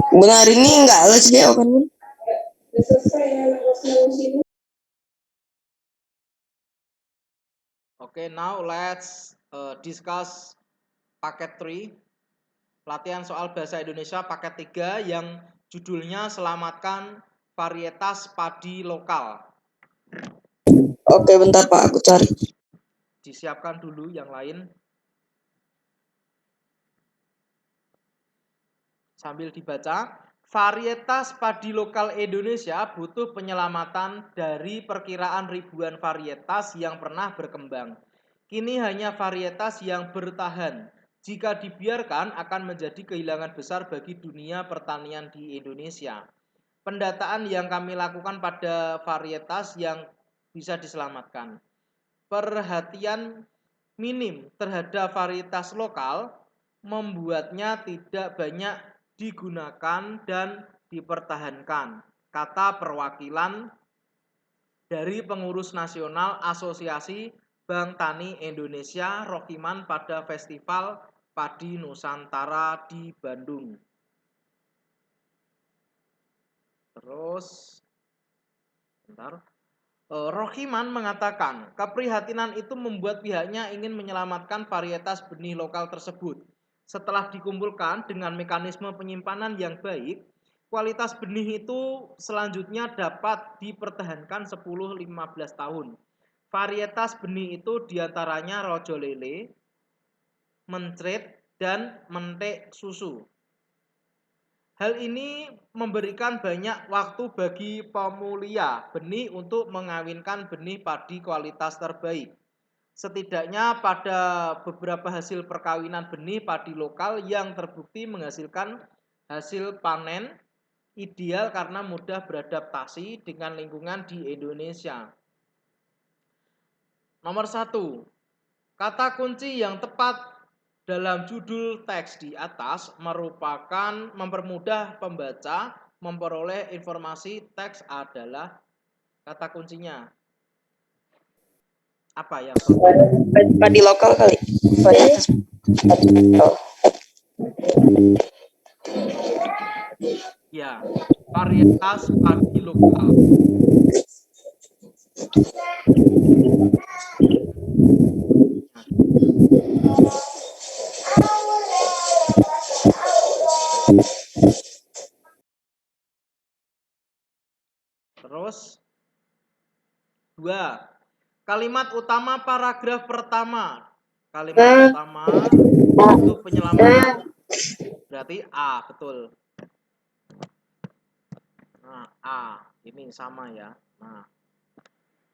Benar ini enggak les dia kan? Okay, now let's discuss paket 3. Latihan soal bahasa Indonesia paket 3 yang judulnya Selamatkan Varietas Padi Lokal. Oke, bentar Pak, aku cari. Disiapkan dulu yang lain. Sambil dibaca, varietas padi lokal Indonesia butuh penyelamatan dari perkiraan ribuan varietas yang pernah berkembang. Kini hanya varietas yang bertahan. Jika dibiarkan akan menjadi kehilangan besar bagi dunia pertanian di Indonesia. Pendataan yang kami lakukan pada varietas yang bisa diselamatkan. Perhatian minim terhadap varietas lokal membuatnya tidak banyak digunakan dan dipertahankan. Kata perwakilan dari pengurus nasional Asosiasi Bank Tani Indonesia Rokiman pada Festival Padi Nusantara di Bandung. Terus, bentar. Rokiman mengatakan, keprihatinan itu membuat pihaknya ingin menyelamatkan varietas benih lokal tersebut. Setelah dikumpulkan dengan mekanisme penyimpanan yang baik, kualitas benih itu selanjutnya dapat dipertahankan 10-15 tahun. Varietas benih itu diantaranya rojo lele, mencret, dan mentek susu. Hal ini memberikan banyak waktu bagi pemulia benih untuk mengawinkan benih padi kualitas terbaik. Setidaknya pada beberapa hasil perkawinan benih padi lokal yang terbukti menghasilkan hasil panen ideal karena mudah beradaptasi dengan lingkungan di Indonesia. Nomor 1, kata kunci yang tepat dalam judul teks di atas merupakan mempermudah pembaca memperoleh informasi. Teks adalah kata kuncinya. Apa yang Padi lokal kali. Varietas padi lokal. Ya, varietas padi lokal. Terus 2. Kalimat utama paragraf pertama. Kalimat utama itu penyelamatan. Berarti A, betul. Nah, A. Ini sama ya. Nah,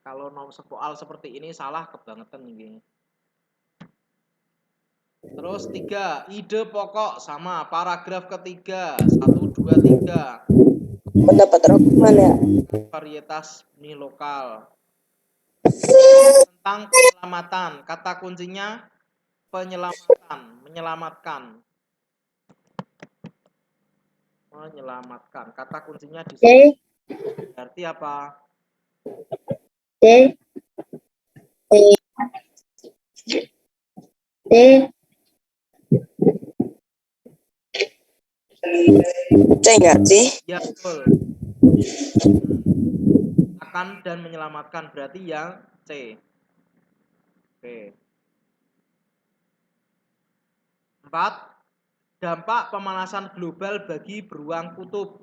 kalau soal seperti ini salah kebangetan ini. Terus 3. Ide pokok sama. Paragraf ketiga. 1, 2, 3. Pendapat Rokiman ya. Varietas benih lokal. Tentang penyelamatan. Kata kuncinya penyelamatan. Menyelamatkan. Menyelamatkan. Kata kuncinya di sini. Berarti apa? C enggak sih? Ya, betul. Akan dan menyelamatkan berarti yang C. Oke. 4. Dampak pemanasan global bagi beruang kutub.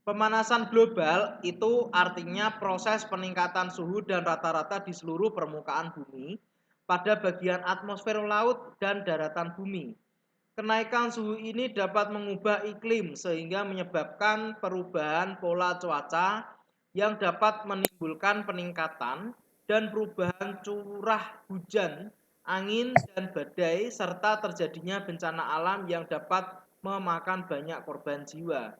Pemanasan global itu artinya proses peningkatan suhu dan rata-rata di seluruh permukaan bumi pada bagian atmosfer laut dan daratan bumi. Kenaikan suhu ini dapat mengubah iklim sehingga menyebabkan perubahan pola cuaca yang dapat menimbulkan peningkatan dan perubahan curah hujan, angin, dan badai serta terjadinya bencana alam yang dapat memakan banyak korban jiwa.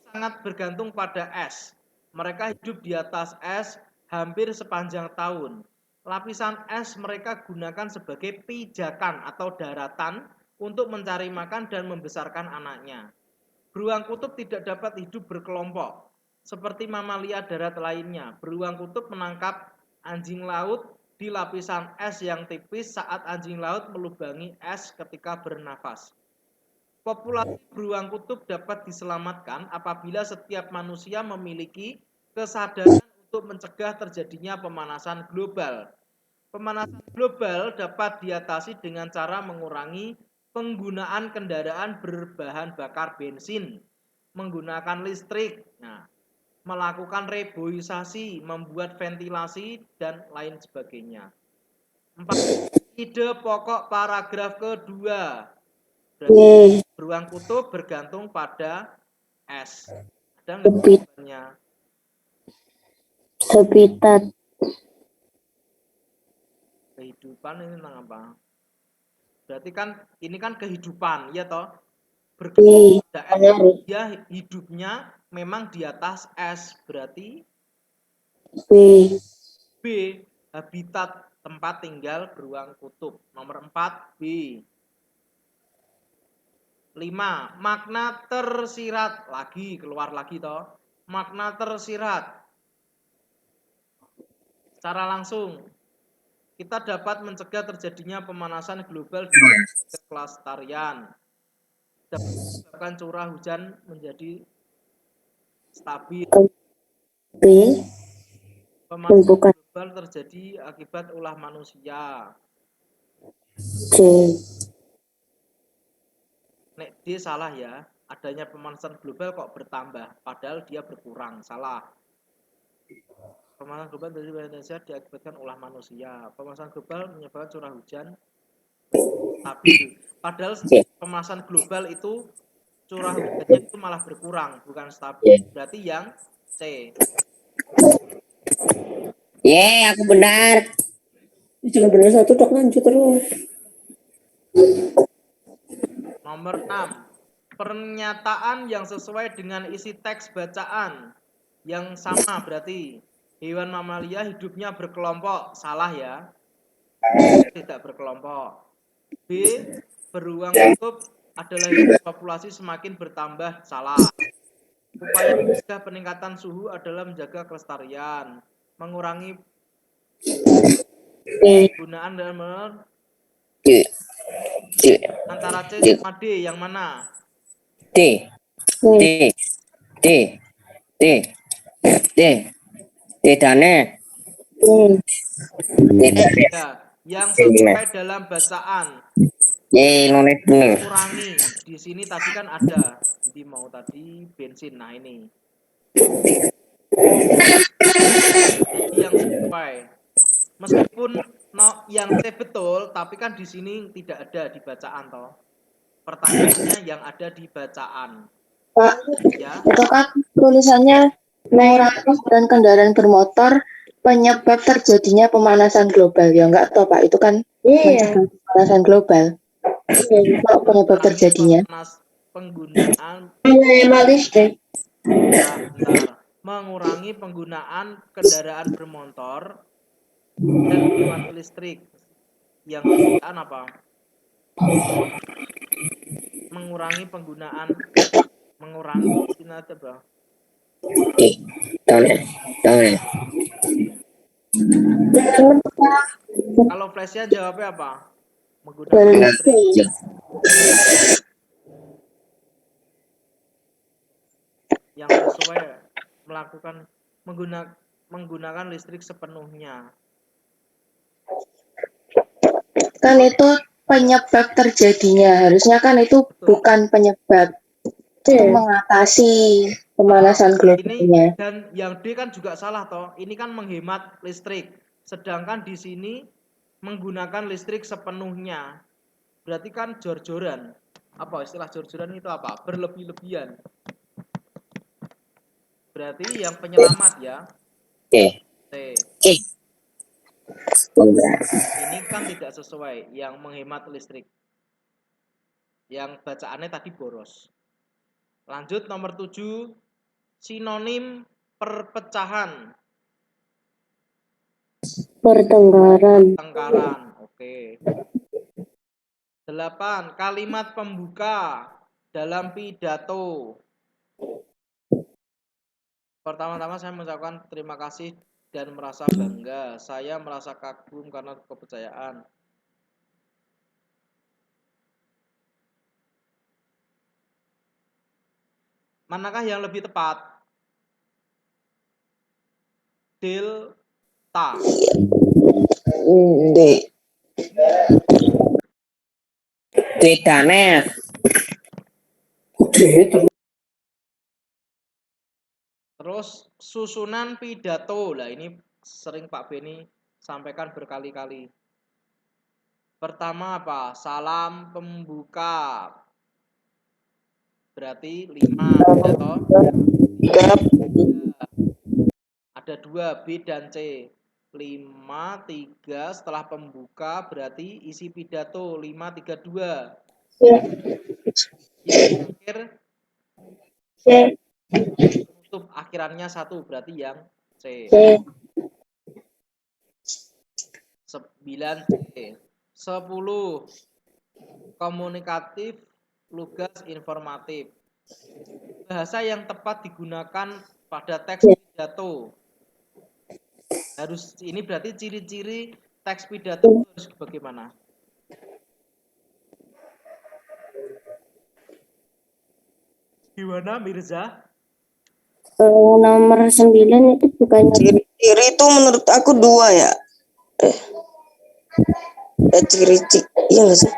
Sangat bergantung pada es. Mereka hidup di atas es hampir sepanjang tahun. Lapisan es mereka gunakan sebagai pijakan atau daratan untuk mencari makan dan membesarkan anaknya. Beruang kutub tidak dapat hidup berkelompok. Seperti mamalia darat lainnya, beruang kutub menangkap anjing laut di lapisan es yang tipis saat anjing laut melubangi es ketika bernafas. Populasi beruang kutub dapat diselamatkan apabila setiap manusia memiliki kesadaran untuk mencegah terjadinya pemanasan global. Pemanasan global dapat diatasi dengan cara mengurangi penggunaan kendaraan berbahan bakar bensin, menggunakan listrik, melakukan reboisasi, membuat ventilasi, dan lain sebagainya. 4. Ide pokok paragraf kedua. Berarti beruang kutub bergantung pada es. Ada nggak jawabannya? Habitat. Kehidupan ini tentang apa? Berarti kan ini kan kehidupan, ya toh? Bergantung pada es. Dia hidupnya memang di atas es. Berarti B. Habitat tempat tinggal beruang kutub. Nomor 4 B. 5. Makna tersirat. Keluar lagi toh. Makna tersirat. Secara langsung, kita dapat mencegah terjadinya pemanasan global dengan menjaga kelestarian. Dapat menyebabkan curah hujan menjadi stabil. Pemanasan global terjadi akibat ulah manusia. Nek D salah ya. Adanya pemanasan global kok bertambah, padahal dia berkurang. Salah. Pemanasan global terjadi pada Indonesia diakibatkan ulah manusia. Pemanasan global menyebabkan curah hujan stabil. Padahal pemanasan global itu curah hujannya itu malah berkurang, bukan stabil. Berarti yang C. Aku benar. Cuma benar satu dok, lanjut terus. Nomor 6. Pernyataan yang sesuai dengan isi teks bacaan yang sama berarti hewan mamalia hidupnya berkelompok. Salah ya. Tidak berkelompok. B. Beruang kutub adalah hewan populasi semakin bertambah. Salah. Upaya mencegah peningkatan suhu adalah menjaga kelestarian, mengurangi penggunaan dan antara C sama D yang mana? D. Dane. Ya, yang sesuai dalam bacaan. Kurangi. Di sini tadi kan ada. Jadi mau tadi bensin. Nah ini. Jadi yang sesuai. Meskipun yang C betul, tapi kan di sini tidak ada di bacaan toh. Pertanyaannya yang ada di bacaan. Pak, Ya. itu kan tulisannya mengurangi dan kendaraan bermotor penyebab terjadinya pemanasan global. Ya enggak toh Pak, itu kan mencegah pemanasan global. Kalau penyebab terjadinya. Penggunaan listrik. mengurangi penggunaan kendaraan bermotor dan hemat listrik. Yang bacaan apa? Mengurangi ini ada berapa? Kalau flashnya jawabnya apa? Menggunakan listrik. Yang sesuai menggunakan listrik sepenuhnya. Kan itu penyebab terjadinya. Harusnya kan itu bukan penyebab. Itu mengatasi pemanasan globalnya. Dan yang D kan juga salah toh. Ini kan menghemat listrik. Sedangkan di sini menggunakan listrik sepenuhnya. Berarti kan jor-joran. Apa istilah jor-joran itu apa? Berlebih-lebihan. Berarti yang penyelamat ya. C. Ini kan tidak sesuai. Yang menghemat listrik. Yang bacaannya tadi boros. Lanjut nomor 7. Sinonim perpecahan. Pertengkaran. Oke. 8. Kalimat pembuka dalam pidato. Pertama-tama saya mengucapkan terima kasih dan merasa bangga. Saya merasa kagum karena kepercayaan. Manakah yang lebih tepat? Delta. D. Danet. Terus susunan pidato. Lah ini sering Pak Beni sampaikan berkali-kali. Pertama apa? Salam pembuka. Berarti 5 pidato. 3. Ada 2 B dan C. 5, 3 setelah pembuka berarti isi pidato 5, 3, 2. Yang terakhir tutup akhirannya 1 berarti yang C. 9 C. 10 komunikatif, lugas, informatif. Bahasa yang tepat digunakan pada teks pidato. Harus ini berarti ciri-ciri teks pidato harus bagaimana? Gimana Mirza? Nomor 9 itu bukannya Ciri-ciri itu menurut aku 2 ya. Ciri-ciri. Iya nggak sih?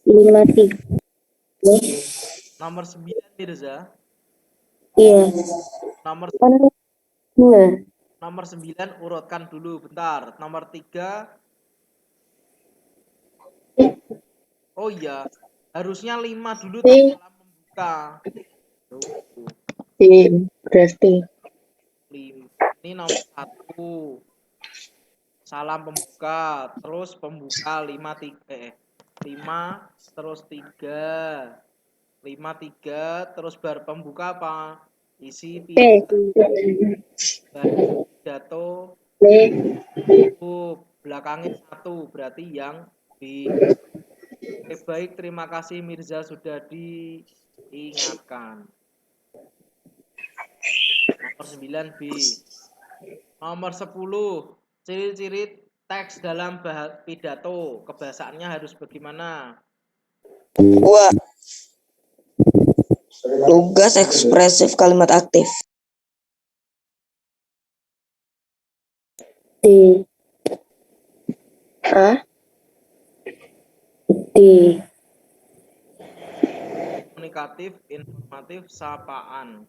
53. Nomor 9 Mirza. Iya. Nomor 2. Nomor 9 urutkan dulu bentar. Nomor 3. Oh iya, harusnya 5 dulu salam membuka. Berarti. Ini nomor 1. Salam pembuka, terus pembuka 5 terus 3. 5 3 terus bar pembuka apa? Isi pidato belakangnya 1 berarti yang B. Oke, baik, terima kasih Mirza sudah diingatkan. Nomor 9 B. Nomor 10 ciri-ciri teks dalam pidato kebahasaannya harus bagaimana? 2. Lugas, ekspresif, kalimat aktif. D. D. Komunikatif, informatif, sapaan.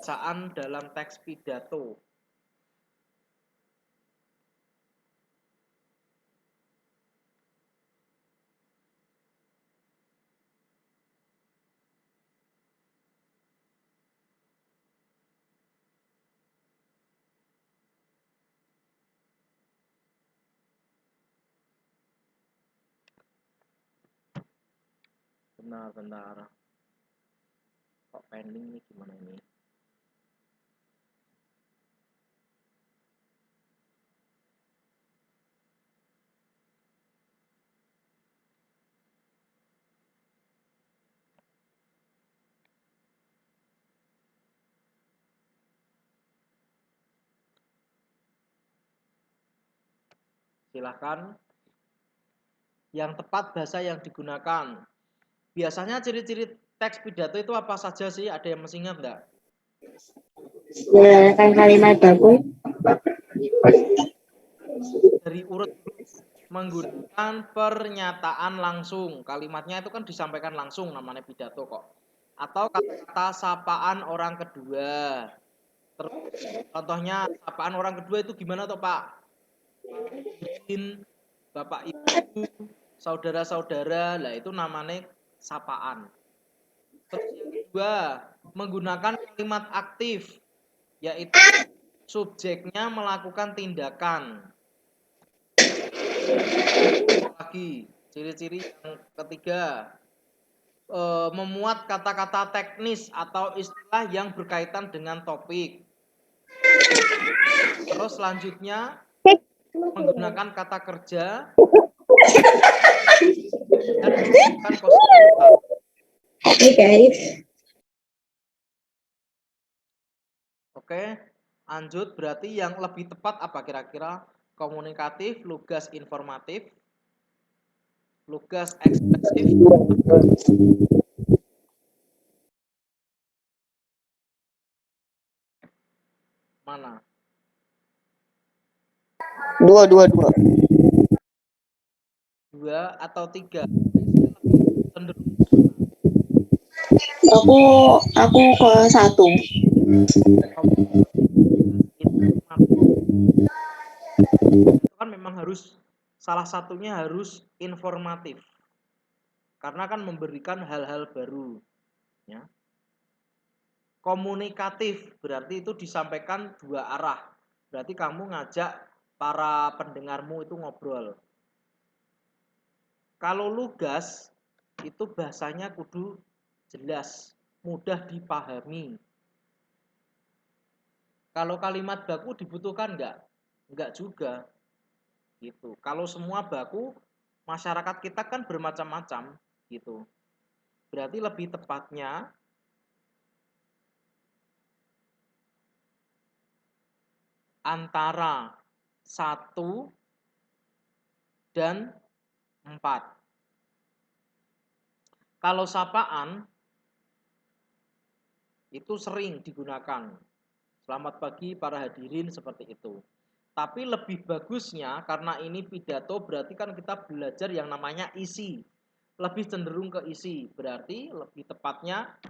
Sapaan dalam teks pidato. Bentar. Kok pending nih, gimana ini? Silahkan. Yang tepat bahasa yang digunakan. Biasanya ciri-ciri teks pidato itu apa saja sih? Ada yang masih ingat nggak? Menggunakan kalimat baku. Dari urut menggunakan pernyataan langsung. Kalimatnya itu kan disampaikan langsung, namanya pidato kok. Atau kata-kata sapaan orang kedua. Terus, contohnya sapaan orang kedua itu gimana toh Pak? Bapak Ibu, saudara-saudara, lah itu namanya sapaan. Terus yang kedua, menggunakan kalimat aktif, yaitu subjeknya melakukan tindakan. Lagi, ciri-ciri yang ketiga, memuat kata-kata teknis atau istilah yang berkaitan dengan topik. Terus selanjutnya, menggunakan kata kerja dan menggunakan kosakata. Oke, guys. Oke. Lanjut, berarti yang lebih tepat apa kira-kira? Komunikatif, lugas informatif, lugas ekspresif, mana? Dua. 2 atau 3? Cenderung Aku ke 1. itu kan memang harus salah satunya harus informatif. Karena kan memberikan hal-hal baru, ya. Komunikatif berarti itu disampaikan dua arah. Berarti kamu ngajak para pendengarmu itu ngobrol. Kalau lugas itu bahasanya kudu jelas, mudah dipahami. Kalau kalimat baku dibutuhkan enggak? Enggak juga. Gitu. Kalau semua baku, masyarakat kita kan bermacam-macam gitu. Berarti lebih tepatnya antara 1 dan 4. Kalau sapaan itu sering digunakan. Selamat pagi para hadirin seperti itu. Tapi lebih bagusnya karena ini pidato berarti kan kita belajar yang namanya isi. Lebih cenderung ke isi. Berarti lebih tepatnya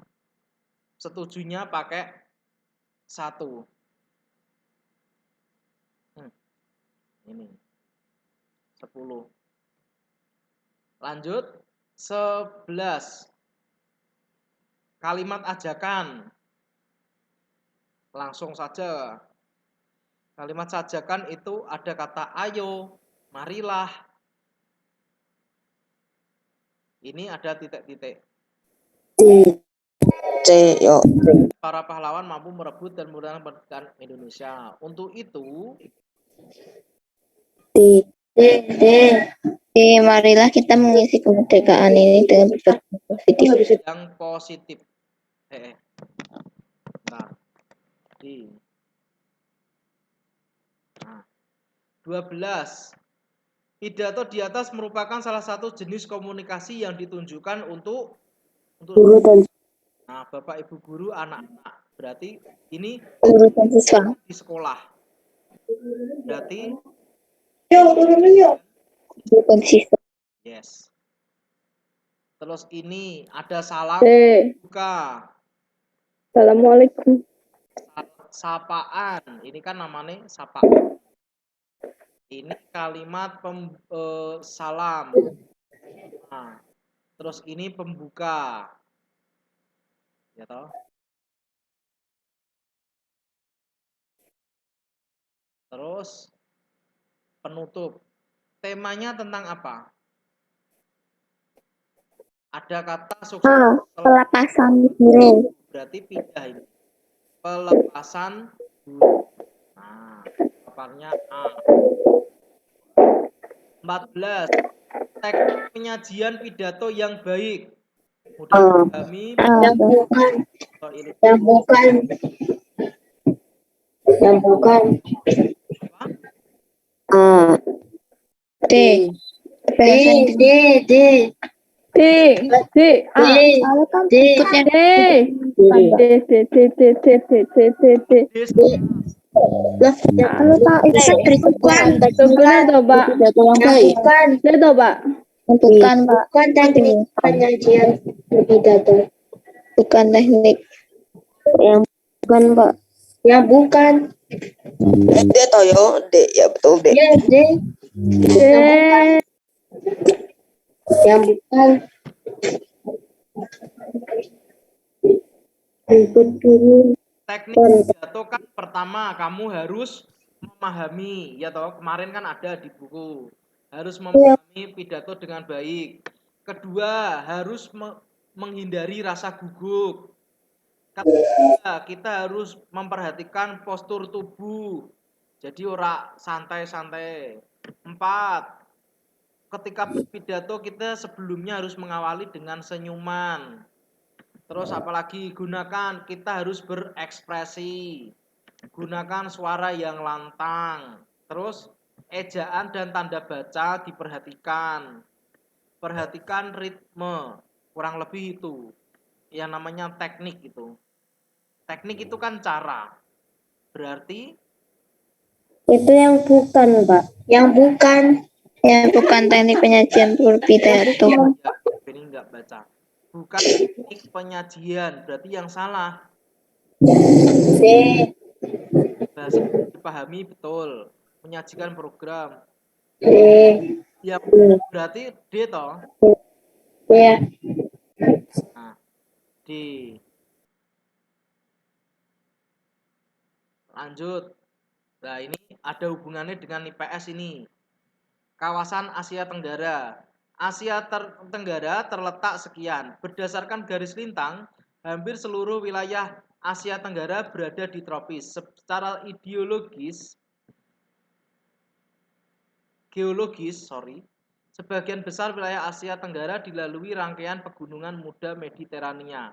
setujunya pakai 1. Ini 10. Lanjut 11. Kalimat ajakan. Langsung saja. Kalimat ajakan itu ada kata ayo, marilah. Ini ada titik-titik. C. Yo. Para pahlawan mampu merebut dan memerdekakan Indonesia. Untuk itu, Marilah kita mengisi kemerdekaan ini dengan berbagai positif. yang positif. Nah, 12. Pidato di atas merupakan salah satu jenis komunikasi yang ditunjukkan untuk Guru dan nah, Bapak Ibu guru anak-anak. Berarti ini guru dan siswa. di sekolah. Berarti Guru dan siswa. yes. Terus ini ada salam buka. Assalamualaikum. Sapaan. Ini kan namanya sapaan. Ini kalimat salam. Nah, terus ini pembuka. Ya toh? Terus penutup. Temanya tentang apa? Ada kata sukses. Pelepasan guru. Berarti pindah ini. Pelepasan guru. Nah, paparnya A. 14. Teknik penyajian pidato yang baik. Mudah dipahami. Yang bukan. D. Bukan teknik penyajian pidato. Bukan teknik. Yang bukan, Pak. Yang bukan. D toh yo. D. Ya betul D. Yes, D. Yang bukan. Ikut dulu. Teknik pidato kan pertama kamu harus memahami, ya toh kemarin kan ada di buku. Harus memahami pidato dengan baik. Kedua, harus menghindari rasa gugup. Ketiga, kita harus memperhatikan postur tubuh. Jadi ora santai-santai. 4. Ketika berpidato kita sebelumnya harus mengawali dengan senyuman. Terus apalagi gunakan kita harus berekspresi. Gunakan suara yang lantang. Terus ejaan dan tanda baca diperhatikan. Perhatikan ritme. Kurang lebih itu. Yang namanya teknik itu. Teknik itu kan cara. Berarti Itu yang bukan, Pak. Yang bukan. Yang bukan teknik penyajian pidato. ya, ini enggak baca. Bukan teknik penyajian. Berarti yang salah. C. Bahasa dipahami betul. Menyajikan program. D. Ya berarti D toh. Ya. Nah, D. Lanjut. Nah, ini ada hubungannya dengan IPS ini. Kawasan Asia Tenggara. Asia Tenggara terletak sekian. Berdasarkan garis lintang, hampir seluruh wilayah Asia Tenggara berada di tropis. Secara geologis, sebagian besar wilayah Asia Tenggara dilalui rangkaian pegunungan muda Mediterania.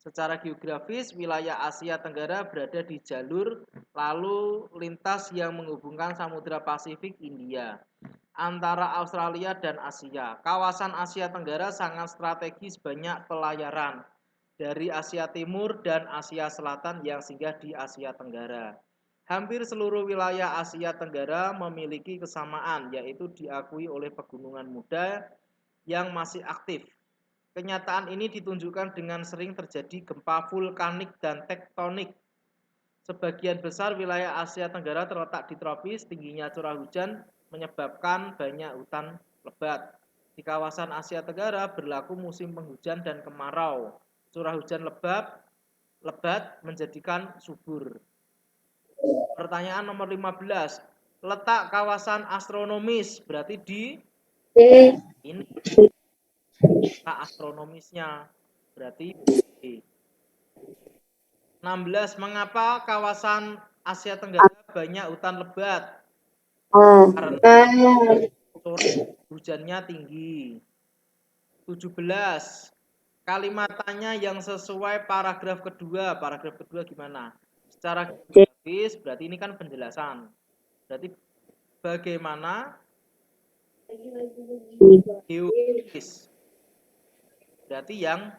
Secara geografis, wilayah Asia Tenggara berada di jalur lalu lintas yang menghubungkan Samudra Pasifik India antara Australia dan Asia. Kawasan Asia Tenggara sangat strategis, banyak pelayaran dari Asia Timur dan Asia Selatan yang singgah di Asia Tenggara. Hampir seluruh wilayah Asia Tenggara memiliki kesamaan, yaitu diakui oleh pegunungan muda yang masih aktif. Kenyataan ini ditunjukkan dengan sering terjadi gempa vulkanik dan tektonik. Sebagian besar wilayah Asia Tenggara terletak di tropis, tingginya curah hujan menyebabkan banyak hutan lebat. Di kawasan Asia Tenggara berlaku musim penghujan dan kemarau. Curah hujan lebat menjadikan subur. Pertanyaan nomor 15. Letak kawasan astronomis berarti di ini. Letak astronomisnya berarti di 16. Mengapa kawasan Asia Tenggara banyak hutan lebat? Karena hujannya tinggi. 17. Kalimatannya yang sesuai paragraf kedua. Paragraf kedua gimana? Secara geografis berarti ini kan penjelasan. Berarti bagaimana geografis? Berarti yang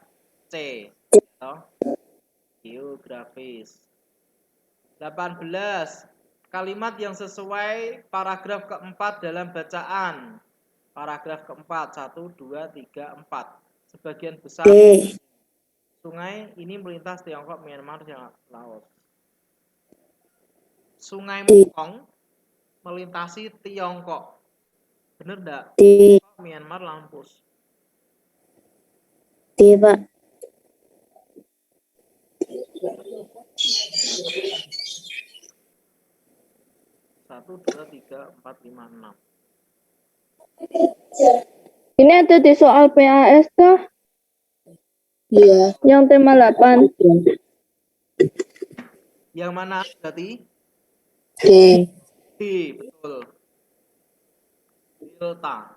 C. Geografis. 18. Kalimat yang sesuai paragraf keempat dalam bacaan. Paragraf keempat, 1, 2, 3, 4. Sebagian besar sungai ini melintas Tiongkok, Myanmar, dan Laos. Sungai Mekong melintasi Tiongkok. Bener enggak? Myanmar, Lampus. Pak. 1, 2, 3, 4, 5, 6. Ini ada di soal PAS tuh. Iya. Yang tema 8. Yang mana berarti? D. D, betul. Delta.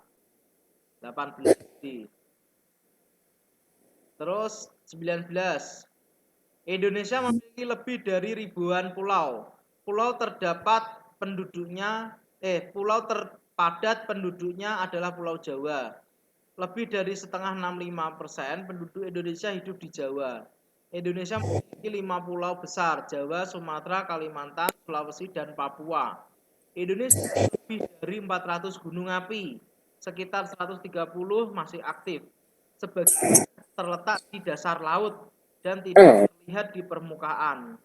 18 D. Terus 19. Indonesia memiliki lebih dari ribuan pulau. Pulau terpadat penduduknya adalah Pulau Jawa. Lebih dari setengah 65% penduduk Indonesia hidup di Jawa. Indonesia memiliki 5 pulau besar, Jawa, Sumatera, Kalimantan, Sulawesi, dan Papua. Indonesia lebih dari 400 gunung api, sekitar 130 masih aktif. Sebagian terletak di dasar laut dan tidak terlihat di permukaan.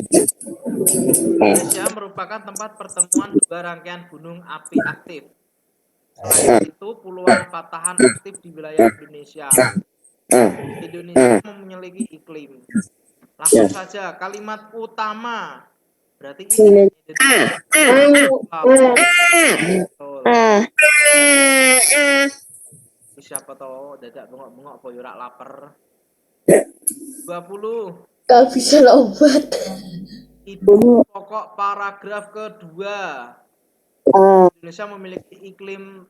Indonesia merupakan tempat pertemuan dua rangkaian gunung api aktif. Selain itu, puluhan patahan aktif di wilayah Indonesia. Indonesia memiliki iklim. Langsung saja, kalimat utama. Berarti ini siapa tahu dadak bengok-bengok boyo rak lapar. 20. Gak bisa obat. Itu pokok paragraf kedua. Indonesia memiliki iklim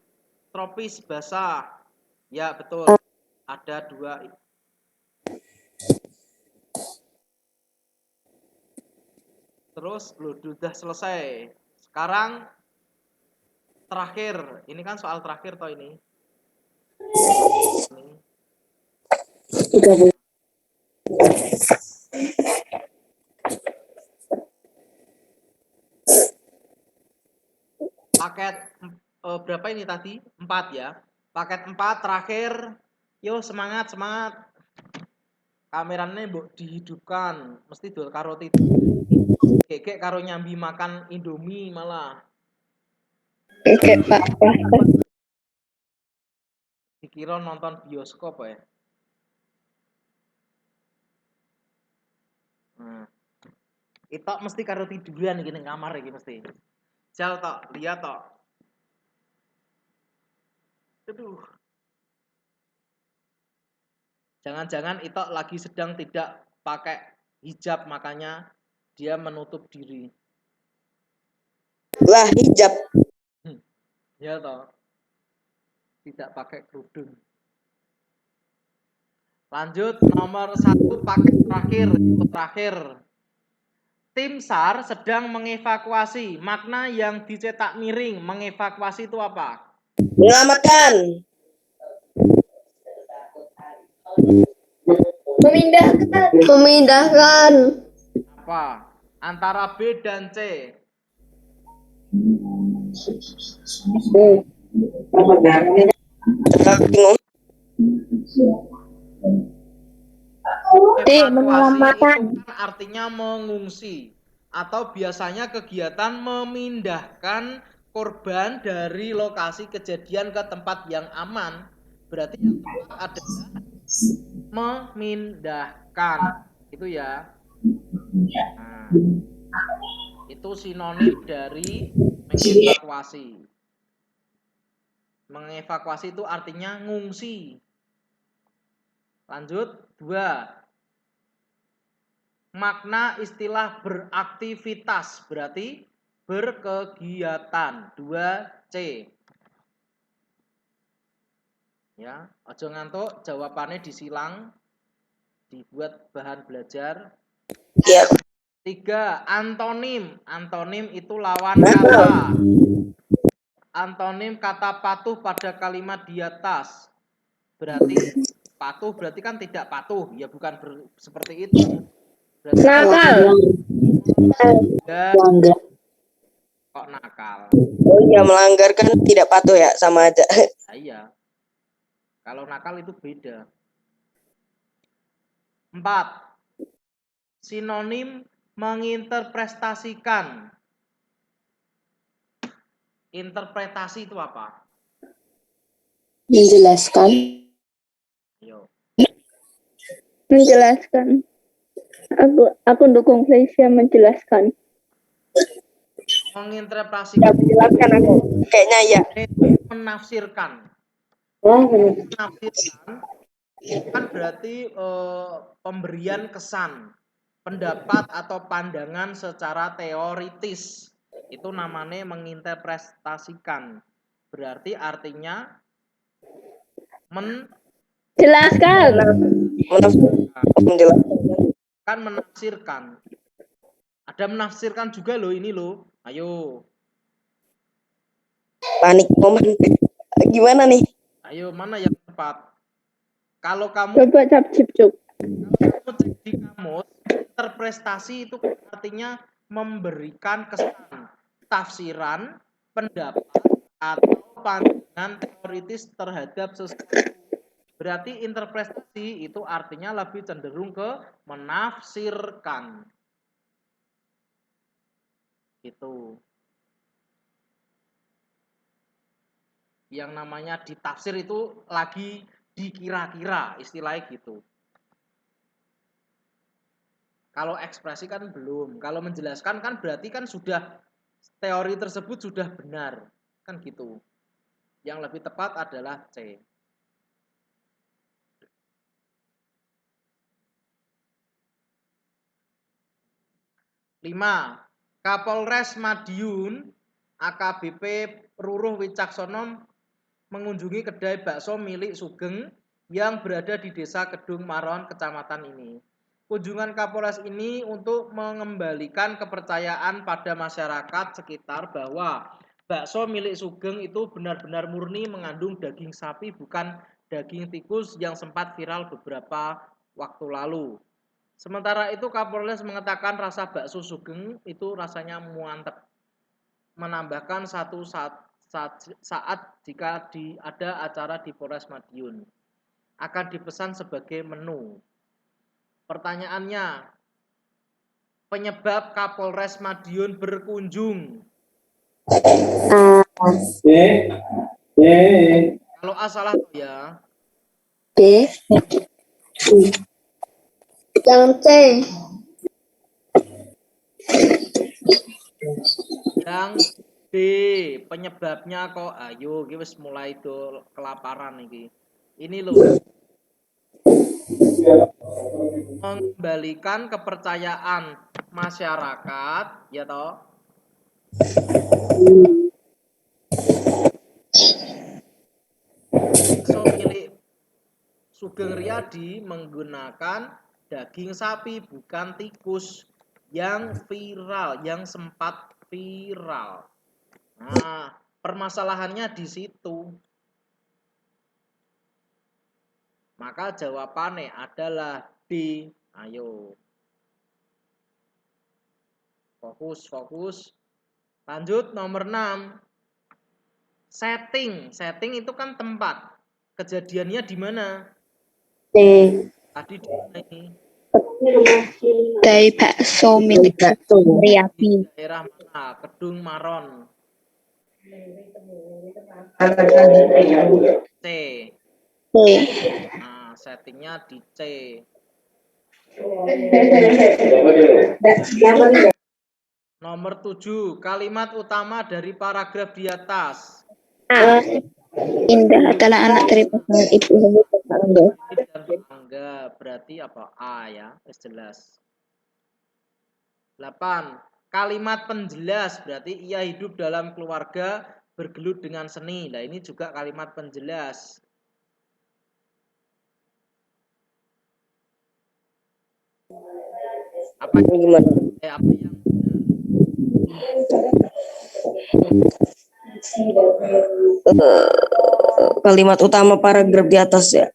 tropis basah. Ya, betul. Ada 2. Terus lu udah selesai. Sekarang terakhir. Ini kan soal terakhir toh ini. Ini. 30. Paket berapa ini tadi? 4 ya. Paket 4 terakhir. Yo semangat. Kameranya mbok dihidupkan. Mesti dol karo tidur. Kek karo nyambi makan Indomie malah. Oke, Pak. Dikira nonton bioskop ya. Nah. Itu mesti karo tiduran iki ning kamar iki mesti. Jal tok, lihat tok. Aduh. Jangan-jangan itu lagi sedang tidak pakai hijab makanya dia menutup diri. Lah, hijab. Ya toh. Tidak pakai kerudung. Lanjut nomor 1 paket terakhir. Tim SAR sedang mengevakuasi. Makna yang dicetak miring mengevakuasi itu apa? Menyelamatkan. Memindahkan. Apa? Antara B dan C. Bingung. Menyelamatkan. Itu kan artinya mengungsi atau biasanya kegiatan memindahkan korban dari lokasi kejadian ke tempat yang aman. Berarti yang tepat adalah memindahkan. Itu ya. Nah, itu sinonim dari mengevakuasi. Mengevakuasi itu artinya ngungsi. Lanjut 2. Makna istilah beraktivitas berarti berkegiatan. 2C. Ya, ojo ngantuk, jawabannya disilang, dibuat bahan belajar. Iya. 3. Antonim. Antonim itu lawan kata. Antonim kata patuh pada kalimat di atas. Berarti patuh berarti kan tidak patuh, ya bukan seperti itu. Berarti Nakal. ya, Langgar. kok nakal. Oh iya, melanggar kan tidak patuh ya, sama aja. Nah, iya. Kalau nakal itu beda. 4. Sinonim menginterpretasikan. Interpretasi itu apa? Menjelaskan. Ayo. Menjelaskan. Aku dukung Felicia menjelaskan. Menginterpretasikan. Menjelaskan aku. Kayaknya ya. Menafsirkan. Oh, Menafsirkan itu kan berarti pemberian kesan, pendapat atau pandangan secara teoritis. Itu namanya menginterpretasikan. Berarti artinya Jelaskan. Menjelaskan. kan menafsirkan. Ada menafsirkan juga loh ini loh. Ayo. Panik momen. Gimana nih? Ayo mana yang tepat? Kalau kamu Coba cip-cip. cek di kamus, interpretasi itu artinya memberikan kesan, tafsiran, pendapat, atau pandangan teoritis terhadap sesuatu. Berarti interpretasi itu artinya lebih cenderung ke menafsirkan. Gitu. Yang namanya ditafsir itu lagi dikira-kira, istilahnya gitu. Kalau ekspresi kan belum. Kalau menjelaskan kan berarti kan sudah teori tersebut sudah benar. Kan gitu. Yang lebih tepat adalah C. 5. Kapolres Madiun AKBP Ruruh Wicaksono mengunjungi kedai bakso milik Sugeng yang berada di Desa Kedung Maron, kecamatan ini. Kunjungan Kapolres ini untuk mengembalikan kepercayaan pada masyarakat sekitar bahwa bakso milik Sugeng itu benar-benar murni mengandung daging sapi, bukan daging tikus yang sempat viral beberapa waktu lalu. Sementara itu Kapolres mengatakan rasa bakso Sugeng itu rasanya mantap. Menambahkan satu saat jika ada acara di Polres Madiun akan dipesan sebagai menu. Pertanyaannya, penyebab Kapolres Madiun berkunjung? Kalau A salah tuh ya. B. Yang C. Yang D, penyebabnya kok ayo wis mulai do kelaparan iki. Ini loh. Mengembalikan kepercayaan masyarakat, ya toh. So milik Sugeng Riyadi menggunakan daging sapi bukan tikus yang viral, yang sempat viral. Nah, permasalahannya di situ. Maka jawabannya adalah D. Ayo. Fokus. Lanjut nomor 6. Setting itu kan tempat. Kejadiannya di mana? C. Tadi di mana ini? Dari bakso milik Di Riyadi. daerah mana? Kedung Maron. C. C. Nah, settingnya di C. Nomor 7. Kalimat utama dari paragraf di atas. A. Indah adalah anak dari pasangan ibu Hendi dan Pak Angga. Ini dan Angga berarti apa? A ya, jelas. 8. Kalimat penjelas berarti ia hidup dalam keluarga bergelut dengan seni. Nah, ini juga kalimat penjelas. Apa yang Gimana? apa yang benar? Kalimat utama paragraf di atas ya.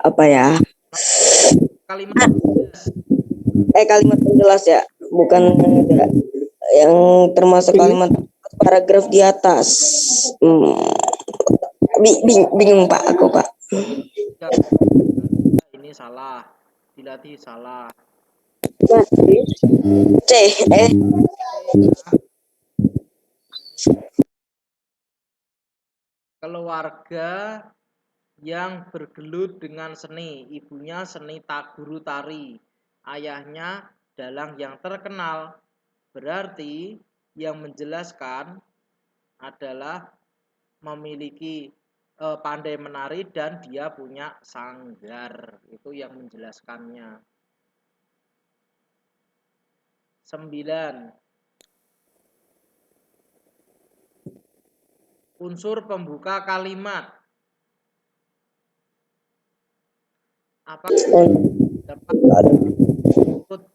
Apa ya? Kalimat penjelas. Kalimat penjelas ya. Bukan yang termasuk kalimat paragraf di atas. Bingung Pak aku Pak. Ini salah. Dilatih salah. C. Keluarga yang bergelut dengan seni. Ibunya seni guru tari. Ayahnya dalang yang terkenal. Berarti yang menjelaskan adalah memiliki pandai menari dan dia punya sanggar. Itu yang menjelaskannya. 9. Unsur pembuka kalimat. Apa dapat ikut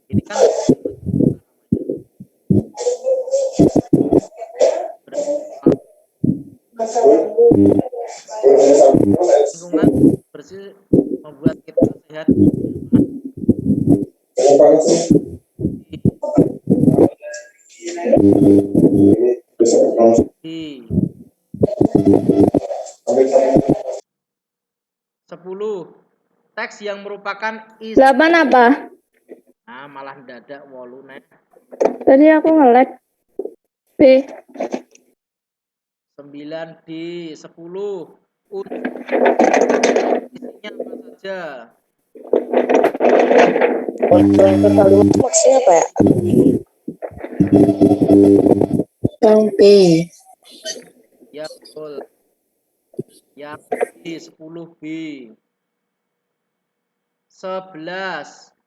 ini kan lingkungan bersih membuat kita sehat. Di 10. Teks yang merupakan isi. 8 apa? Nah, malah dadak 8 nek. Tadi aku nge-lag. B. 9D. 10. Isinya apa saja? Kalimat maksudnya apa ya? Yang B. Ya betul. Yang B 10B. 11.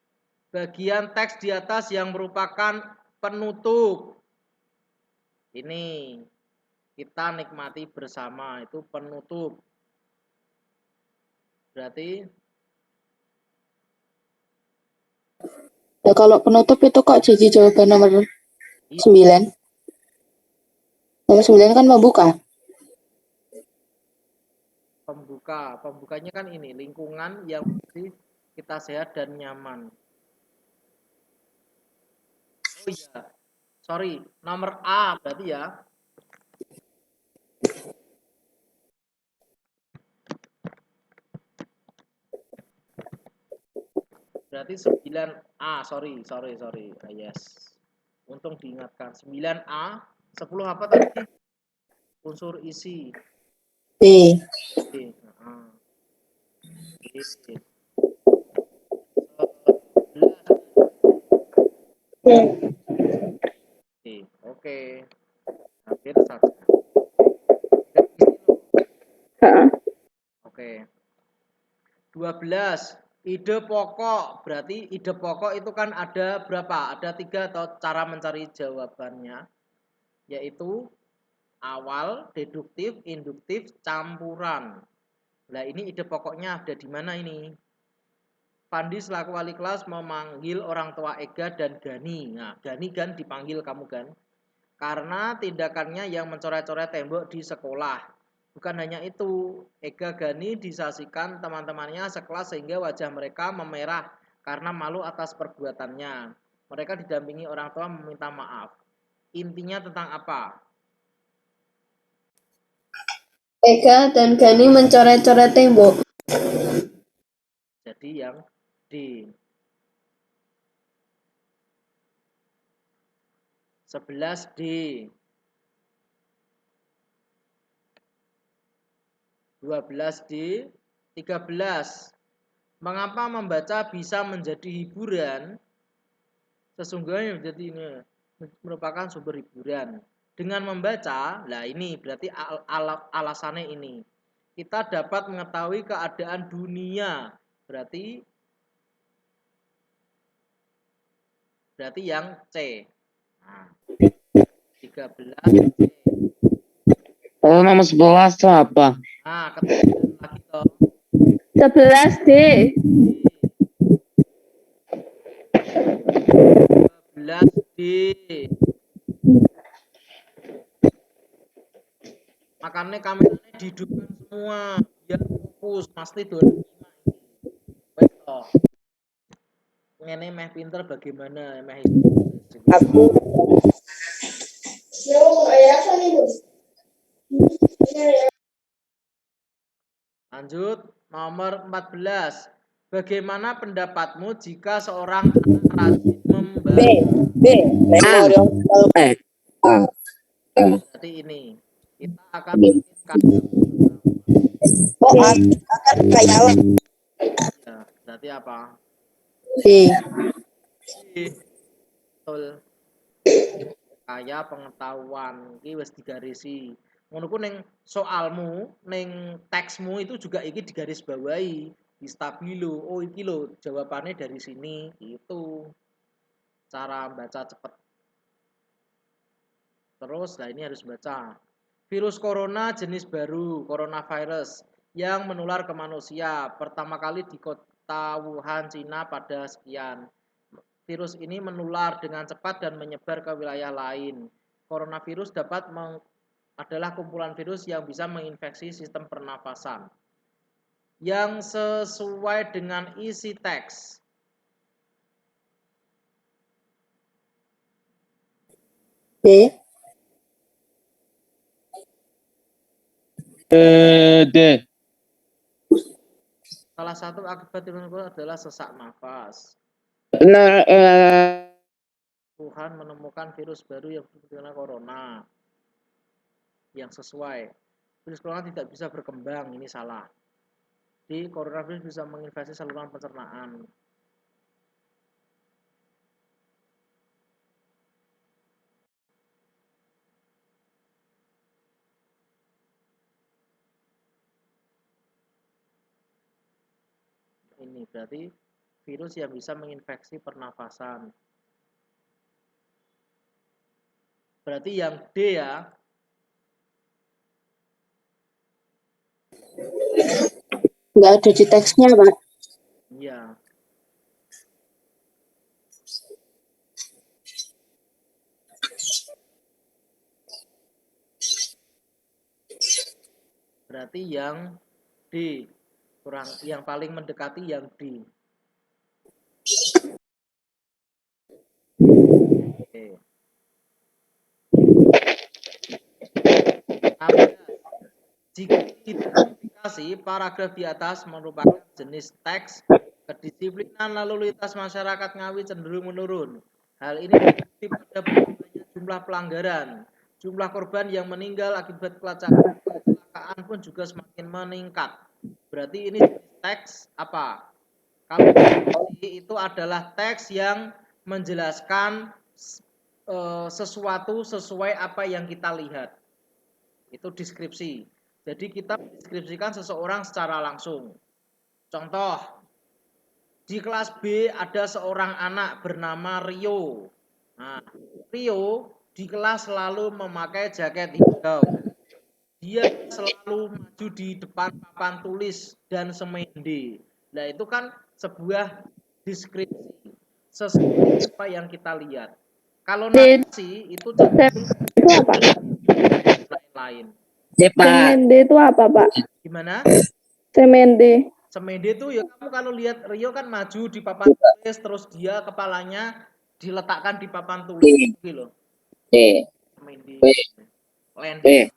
Bagian teks di atas yang merupakan penutup. Ini kita nikmati bersama, itu penutup. Berarti Ya kalau penutup itu kok jadi jawaban nomor 9. Nomor 9 kan membuka. Pembukanya kan ini lingkungan yang bersih, kita sehat dan nyaman. Oh iya, sorry, nomor A berarti ya. Berarti 9A, sorry. Yes. Untung diingatkan. 9A, 10 apa tadi? Unsur isi. B. B. B. 11. Oke. Hampir saja. Oke. 12. Ide pokok. Berarti ide pokok itu kan ada berapa? Ada 3 atau cara mencari jawabannya. Yaitu awal, deduktif, induktif, campuran. Nah, ini ide pokoknya ada di mana ini? Fandi selaku wali kelas memanggil orang tua Ega dan Gani. Nah, Gani kan dipanggil kamu kan? Karena tindakannya yang mencoret-coret tembok di sekolah. Bukan hanya itu, Ega Gani disaksikan teman-temannya sekelas sehingga wajah mereka memerah karena malu atas perbuatannya. Mereka didampingi orang tua meminta maaf. Intinya tentang apa? Ega dan Gani mencoret-coret tembok. Jadi yang D. 11D. 12D. 13. Mengapa membaca bisa menjadi hiburan? Sesungguhnya menjadi ini merupakan sumber hiburan. Dengan membaca, nah ini berarti alasannya ini. Kita dapat mengetahui keadaan dunia. Berarti yang C. Nah, 13 C. Kalau nomor 11 itu apa? Nah, kemudian lagi toh. 11D. 12D. Makanya kameranya dihidupkan semua biar fokus pasti 25 ini. Wes toh. Ngene meh pinter bagaimana meh Aku lanjut nomor 14. Bagaimana pendapatmu jika seorang anak rajin membaca? B. Memori Berarti ini kita akan menginginkan Oh, akan khayalan. ya, berarti apa? B. Betul. Kaya pengetahuan iki wis digarisi. Ngono ku ning soalmu, ning teksmu itu juga iki digaris bawahi, di stabilo. Oh iki lho jawabannya dari sini. Itu cara baca cepet. Terus nah ini harus baca. Virus corona jenis baru, coronavirus yang menular ke manusia. Pertama kali di kota Wuhan, Cina pada sekian. Virus ini menular dengan cepat dan menyebar ke wilayah lain. Coronavirus adalah kumpulan virus yang bisa menginfeksi sistem pernafasan. Yang sesuai dengan isi teks. B. D. Salah satu akibat virus adalah sesak nafas. Nah, Wuhan menemukan virus baru yang bernama corona. Yang sesuai. Virus corona tidak bisa berkembang, ini salah. Di coronavirus bisa menginfeksi saluran pencernaan. Ini berarti virus yang bisa menginfeksi pernafasan. Berarti yang D ya. nggak ada di teksnya, Pak. Iya. Berarti yang D. Yang paling mendekati yang D. Oke. 16. Jika identifikasi paragraf di atas merupakan jenis teks, kedisiplinan lalu lintas masyarakat Ngawi cenderung menurun. Hal ini terbukti pada bertambahnya jumlah pelanggaran. Jumlah korban yang meninggal akibat kecelakaan pun juga semakin meningkat. Berarti ini jenis teks apa? Kalau itu adalah teks yang menjelaskan sesuatu sesuai apa yang kita lihat. Itu deskripsi. Jadi kita mendeskripsikan seseorang secara langsung. Contoh, di kelas B ada seorang anak bernama Rio. Nah, Rio di kelas selalu memakai jaket hijau. Dia selalu maju di depan papan tulis dan semende. Nah, itu kan sebuah deskripsi sesuai apa yang kita lihat. Kalau narasi itu cenderung lain. Semende itu apa, Pak? Gimana? Semende. Semende itu ya kamu kalau lihat Rio kan maju di papan tulis terus dia kepalanya diletakkan di papan tulis gitu loh. Semende. Landing.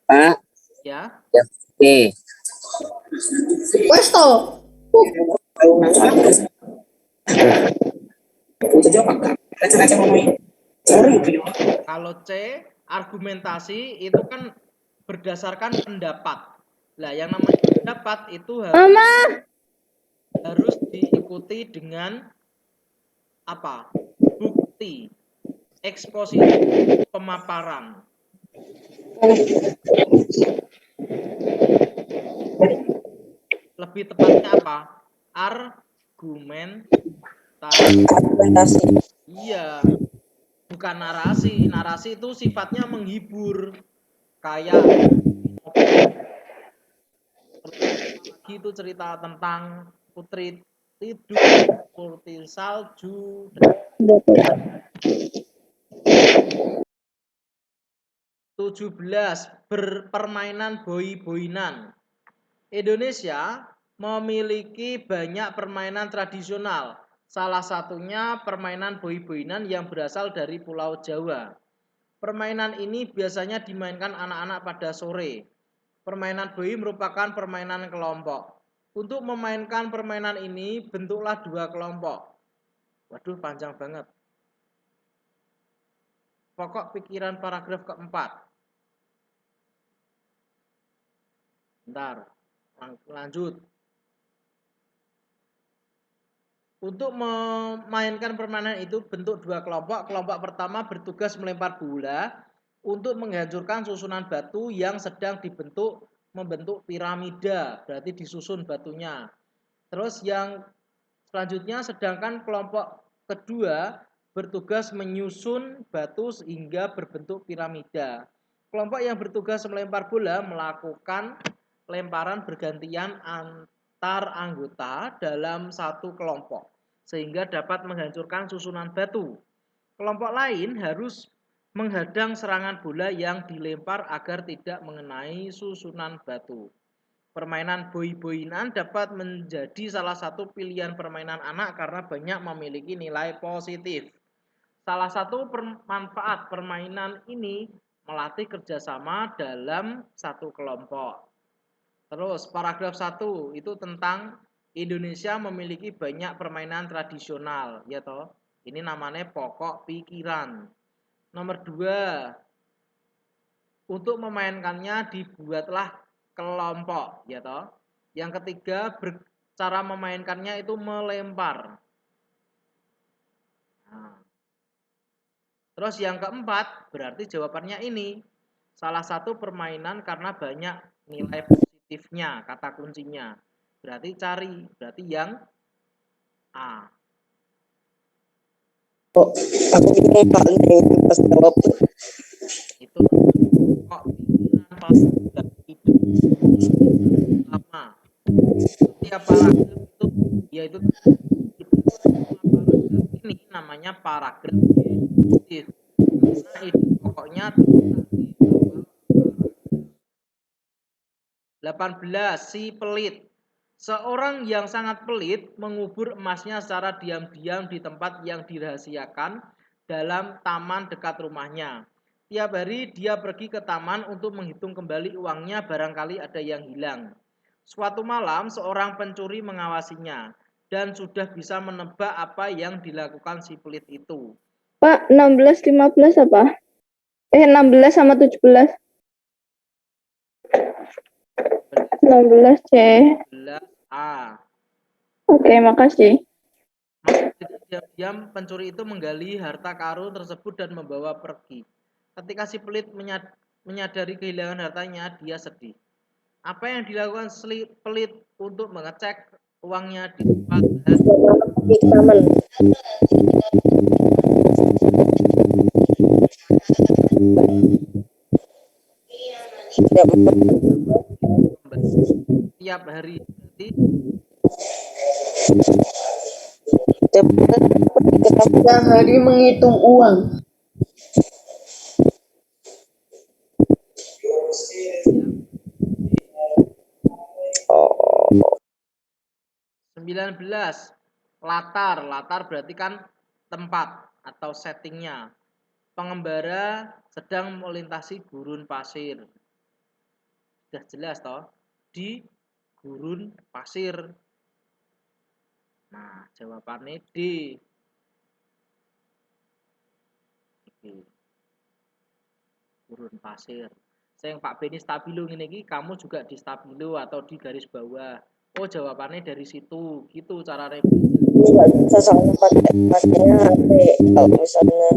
Pak. Ya. Wes to. Kalau C, argumentasi itu kan berdasarkan pendapat. Lah, yang namanya pendapat itu harus diikuti dengan apa? Bukti, eksposisi, pemaparan. Lebih tepatnya apa? Argumentasi. Iya, bukan narasi. Narasi itu sifatnya menghibur, kayak lagi itu cerita tentang putri tidur, putri salju. 17. Permainan boi-boinan. Indonesia memiliki banyak permainan tradisional. Salah satunya permainan boi-boinan yang berasal dari Pulau Jawa. Permainan ini biasanya dimainkan anak-anak pada sore. Permainan boi merupakan permainan kelompok. Untuk memainkan permainan ini, bentuklah 2 kelompok. Waduh, panjang banget. Pokok pikiran paragraf keempat. Bentar, lanjut. Untuk memainkan permainan itu bentuk 2 kelompok. Kelompok pertama bertugas melempar bola untuk menghancurkan susunan batu yang sedang membentuk piramida. Berarti disusun batunya. Terus yang selanjutnya sedangkan kelompok kedua bertugas menyusun batu sehingga berbentuk piramida. Kelompok yang bertugas melempar bola melakukan lemparan bergantian antar anggota dalam satu kelompok sehingga dapat menghancurkan susunan batu. Kelompok lain harus menghadang serangan bola yang dilempar agar tidak mengenai susunan batu. Permainan boi-boinan dapat menjadi salah satu pilihan permainan anak karena banyak memiliki nilai positif. Salah satu manfaat permainan ini melatih kerjasama dalam satu kelompok. Terus paragraf 1 itu tentang Indonesia memiliki banyak permainan tradisional, ya toh. Ini namanya pokok pikiran. Nomor 2, untuk memainkannya dibuatlah kelompok, ya toh. Yang ketiga, cara memainkannya itu melempar. Nah. Terus yang keempat, berarti jawabannya ini. Salah satu permainan karena banyak nilai positifnya, kata kuncinya. Berarti berarti yang A. Aku bingung Pak pas jawab. Itu kok pikiran pas Setiap paragraf itu yaitu paragraf ini namanya paragraf deduktif karena ide pokoknya terletak di awal paragraf. 18. Si pelit. Seorang yang sangat pelit mengubur emasnya secara diam-diam di tempat yang dirahasiakan dalam taman dekat rumahnya. Tiap hari dia pergi ke taman untuk menghitung kembali uangnya, barangkali ada yang hilang. Suatu malam seorang pencuri mengawasinya dan sudah bisa menebak apa yang dilakukan si pelit itu. Pak, 16, 15 apa? 16 sama 17. 16 C. 11A. Oke, makasih. Diam-diam pencuri itu menggali harta karun tersebut dan membawa pergi. Ketika si pelit menyadari kehilangan hartanya, dia sedih. Apa yang dilakukan si pelit untuk mengecek uangnya di tempat Di taman. tiap hari? Berarti Setiap hari menghitung uang. Oh, 19. Latar berarti kan tempat atau settingnya. Pengembara sedang melintasi gurun pasir. Sudah jelas toh, di gurun pasir. Nah, jawabannya D. Gurun pasir. Saya Pak Beni stabilo ini iki, kamu juga di stabilo atau di garis bawah. Oh, jawabannya dari situ. Gitu caranya belajar. nggak bisa soalnya pakainya HP. Kalau misalnya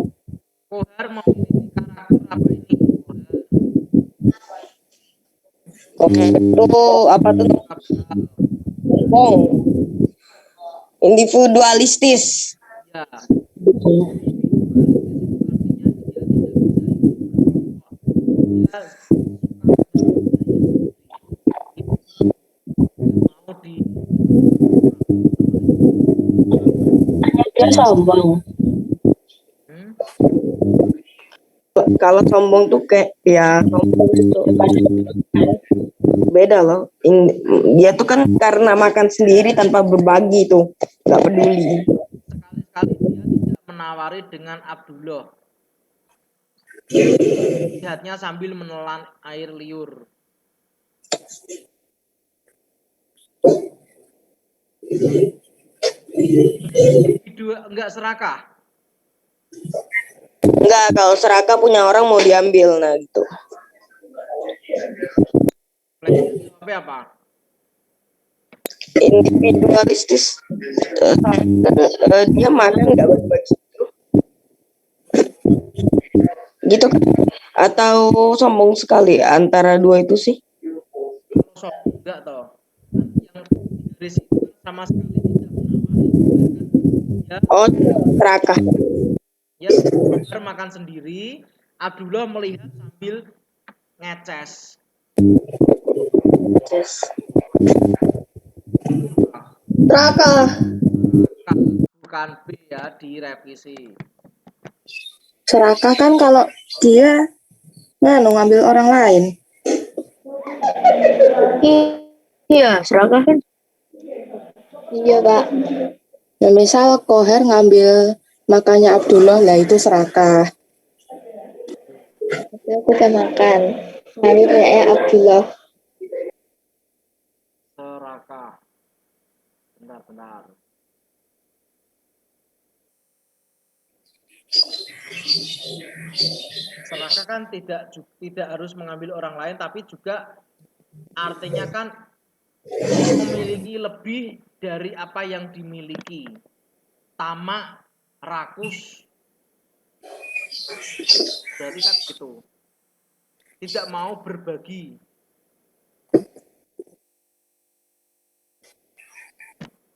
Kohar memiliki karakter apa ini? oke itu apa tuh? Sombong, individualistis. Ya. Mau di Dia sombong. Kalau sombong tuh kayak ya sombong itu beda loh. Dia tuh kan karena makan sendiri tanpa berbagi tuh, nggak peduli. Sekali-sekali dia tidak menawari dengan Abdullah. Lihatnya sambil menelan air liur. Enggak serakah. Enggak, kalau serakah punya orang mau diambil, nah gitu. Tapi apa? Individualistis. Dia makan nggak berbagi. Gitu kan? Atau sombong sekali antara dua itu sih? Sombong enggak toh. Kan yang dari situ sama sekali tidak menawari. Ya, Oh, serakah. ya makan sendiri. Abdullah melihat sambil ngeces. Serakah. Bukan B ya, direvisi. Serakah kan kalau dia ngambil orang lain. Iya, serakah kan? Iya, Pak. Ya misal Koher ngambil makannya Abdullah, lah itu serakah. Tapi aku udah makan. Tapi punya Abdullah. Serakah. Benar-benar. Serakah kan tidak harus mengambil orang lain, tapi juga artinya kan memiliki lebih dari apa yang dimiliki. Tamak, rakus. Berarti kan gitu. Tidak mau berbagi.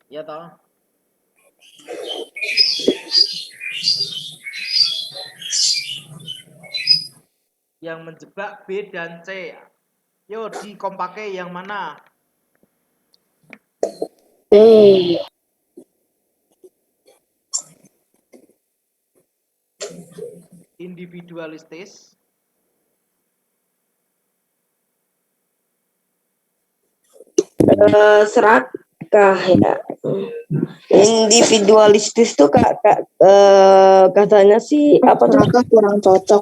Ya toh? Yang menjebak B dan C. Yo, di kompake yang mana? Individualistis. Serakah ya. Individualistis tuh katanya sih apa tuh? Serakah kurang cocok.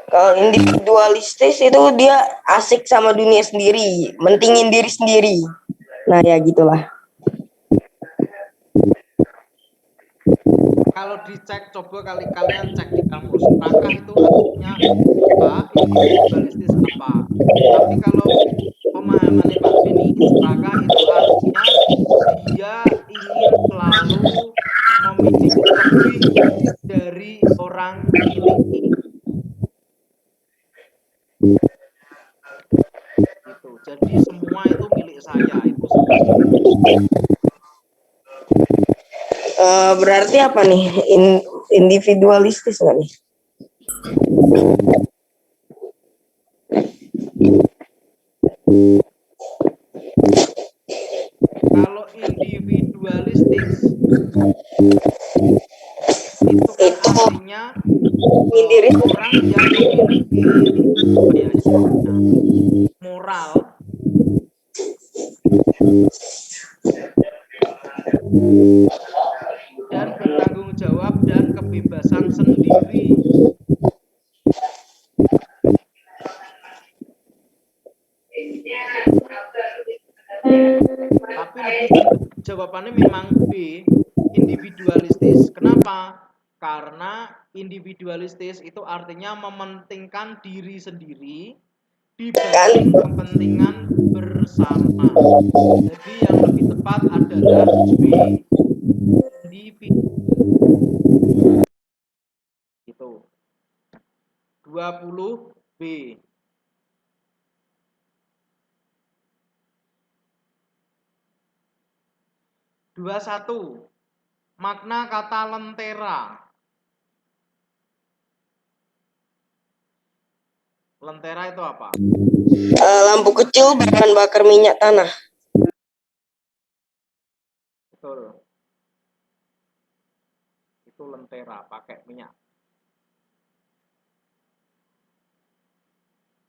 Kalau individualistis itu dia asik sama dunia sendiri, mentingin diri sendiri. Nah ya gitulah. Kalau dicek, coba kalian cek di kamus. Serakah itu artinya apa? Individualistis apa? Tapi kalau pemahamannya Pak Beni, serakah itu artinya dia ingin selalu memiliki lebih dari orang miliki. Gitu. Jadi semua itu milik saya, itu Berarti apa nih? Individualistis nggak nih? kalau individualistik itu kan artinya Diri orang yang memiliki moral dan bertanggung jawab dan kebebasan sendiri. Tapi lebih jawabannya memang B, individualistis. Kenapa? Karena individualistis itu artinya mementingkan diri sendiri dibanding kepentingan bersama. Jadi yang lebih tepat adalah B, individu. Gitu. 20 B. Dua satu. Makna kata lentera. Lentera itu apa? lampu kecil bahan bakar minyak tanah. Betul. Itu lentera pakai minyak.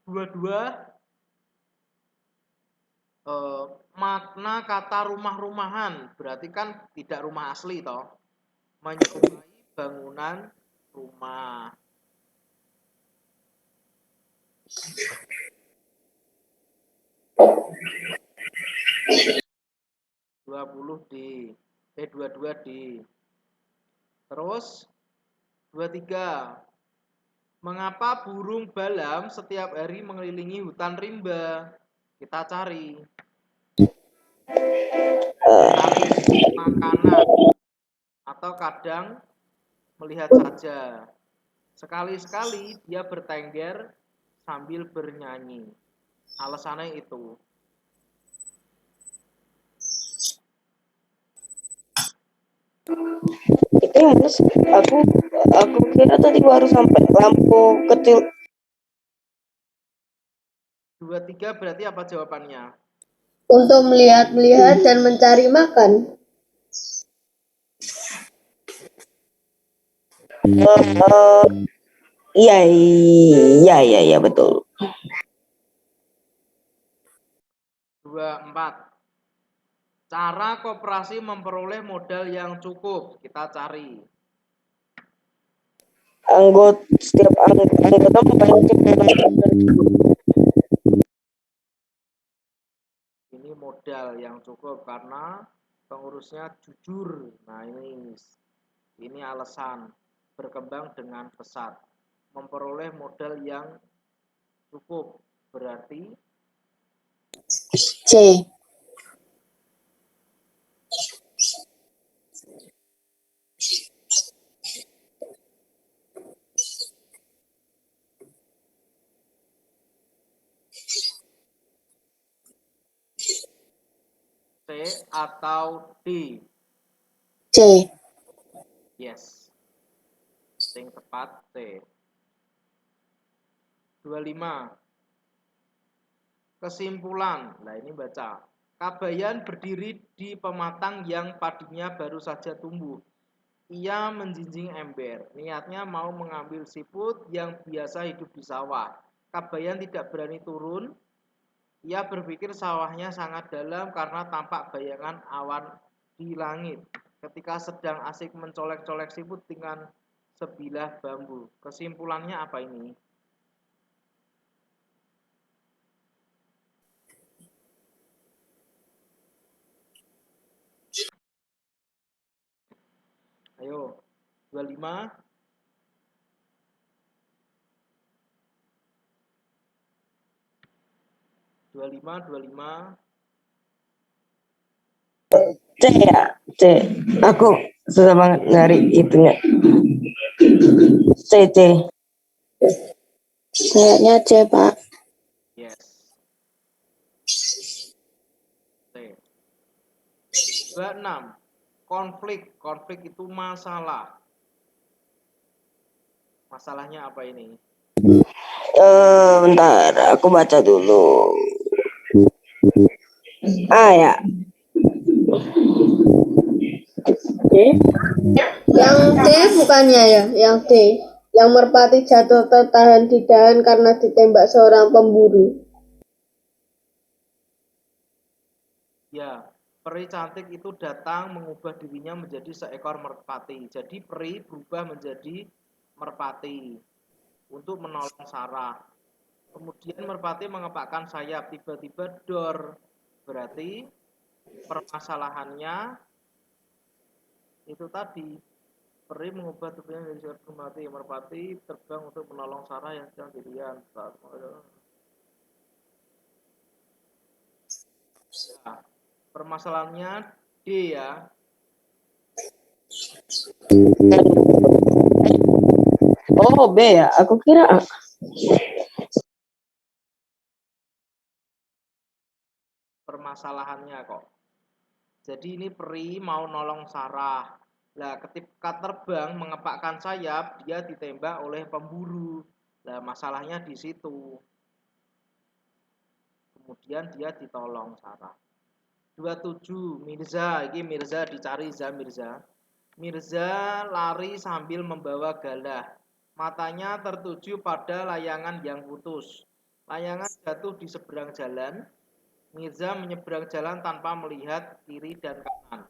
Dua-dua makna kata rumah-rumahan berarti kan tidak rumah asli toh, menyerupai bangunan rumah. 22 D. Terus 23. Mengapa burung balam setiap hari mengelilingi hutan rimba? Kita cari. Cari makanan atau kadang melihat saja. Sekali-sekali dia bertengger sambil bernyanyi. Alasannya itu. Itu yang harus aku kira tadi baru sampai lampu kecil. 23 berarti apa jawabannya? Untuk melihat-lihat dan mencari makan. Iya betul. 24. Cara koperasi memperoleh modal yang cukup. Kita cari. Setiap anggota membayar. Ini modal yang cukup karena pengurusnya jujur. Nah ini alasan berkembang dengan pesat. Memperoleh modal yang cukup berarti C. C atau D? C. Yes. Yang tepat C. 25. Kesimpulan. Nah ini baca. Kabayan berdiri di pematang yang padinya baru saja tumbuh. Ia menjinjing ember. Niatnya mau mengambil siput yang biasa hidup di sawah. Kabayan tidak berani turun. Ia berpikir sawahnya sangat dalam karena tampak bayangan awan di langit. Ketika sedang asik mencolek-colek siput dengan sebilah bambu. Kesimpulannya apa ini? Ayo, 25. Dua lima. C ya, C. Aku susah banget nyari itunya. C, C. Kayaknya C, Pak. Yes. C. 26. Konflik. Konflik itu masalah. Masalahnya apa ini? Bentar, aku baca dulu. Ya. Yang D bukannya ya, yang D. Yang merpati jatuh tertahan di dahan karena ditembak seorang pemburu. Ya, peri cantik itu datang mengubah dirinya menjadi seekor merpati. Jadi peri berubah menjadi merpati untuk menolong Sarah. Kemudian merpati mengepakkan sayap, tiba-tiba dor. Berarti permasalahannya itu tadi, peri mengubah tubuhnya menjadi seekor merpati. Merpati terbang untuk menolong Sarah yang sedang sendirian. Nah, permasalahannya D ya. Oh, B ya. Aku kira A. Permasalahannya kok. Jadi ini peri mau nolong Sarah. Nah, ketika terbang mengepakkan sayap, dia ditembak oleh pemburu. Nah, masalahnya di situ. Kemudian dia ditolong Sarah. 27. Mirza, ini Mirza dicari Mirza. Mirza lari sambil membawa galah. Matanya tertuju pada layangan yang putus. Layangan jatuh di seberang jalan. Mirza menyeberang jalan tanpa melihat kiri dan kanan.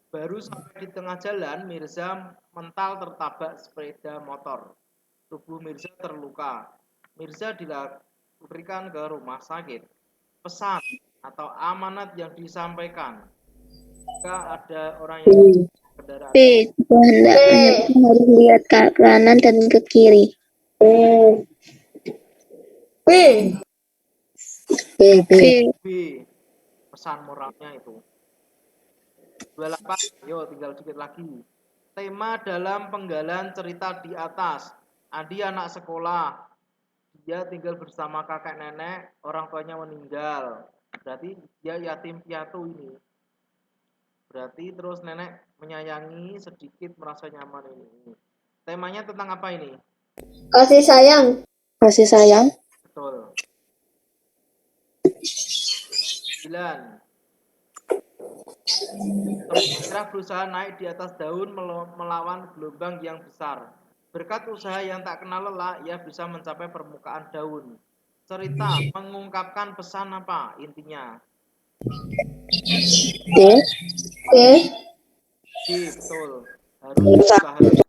Baru sampai di tengah jalan, Mirza mental tertabak sepeda motor. Tubuh Mirza terluka. Mirza dilarikan ke rumah sakit. Pesan atau amanat yang disampaikan jika ada orang yang kendaraan B. Hendak menyeberang harus lihat ke kanan dan ke kiri. B. B, B. B. B. Pesan moralnya itu. 28. Yo, tinggal sedikit lagi. Tema dalam penggalan cerita di atas. Adi anak sekolah. Dia tinggal bersama kakek nenek, orang tuanya meninggal. Berarti dia yatim piatu ini. Berarti terus nenek menyayangi, sedikit merasa nyaman ini. Temanya tentang apa ini? Kasih sayang. Kasih sayang. Betul. 9. Merah berusaha naik di atas daun melawan gelombang yang besar. Berkat usaha yang tak kenal lelah, ia bisa mencapai permukaan daun. Cerita mengungkapkan pesan apa intinya? D. D. Betul. Harus berusaha. 30.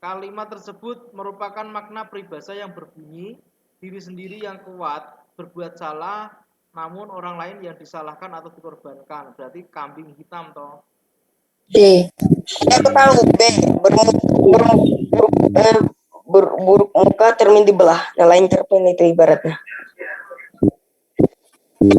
Kalimat tersebut merupakan makna peribahasa yang berbunyi diri sendiri yang kuat, berbuat salah, namun orang lain yang disalahkan atau dikorbankan. Berarti kambing hitam toh. D. Aku tahu B. Buruk muka cermin dibelah. Nyalain cermin itu ibaratnya.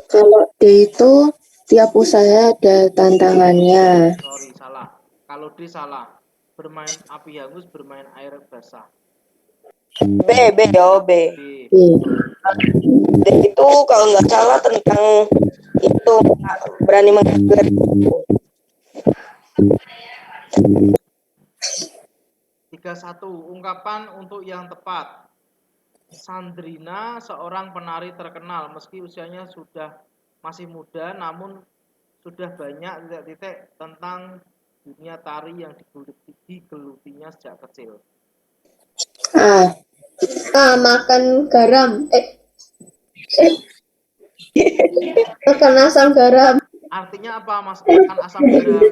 Kalau D itu tiap usaha ada tantangannya. Sorry, salah. Kalau D salah. Bermain api hangus, bermain air basah. B, B. B. B. D itu kalau nggak salah tentang itu berani mengajar. 31. Ungkapan untuk yang tepat. Sandrina seorang penari terkenal meski usianya sudah masih muda namun sudah banyak titik-titik tentang dunia tari yang digelutinya sejak kecil. A. Makan garam. Makan asam garam. Artinya apa Mas? Makan asam garam?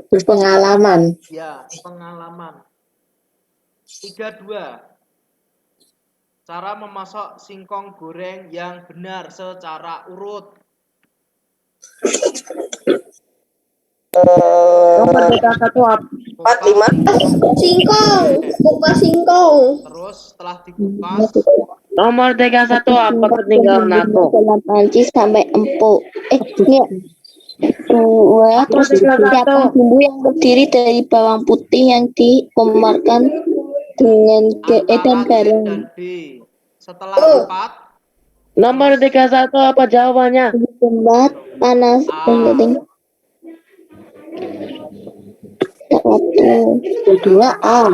Berpengalaman. Ya, pengalaman. 32. Cara memasak singkong goreng yang benar secara urut. Nomor DK 1 apa? 45. Singkong. Kupas singkong. Terus setelah dikupas, Nomor DK 1 apa? Ketinggalan aku. Dalam panci sampai empuk. Ini dua, terus siapkan bumbu yang terdiri dari bawang putih yang dikomarkan dengan dan antara C garam. dan D. Setelah 4, Nomor DK 1 apa jawabannya? Tempat panas dan keting. Satu. Kedua A.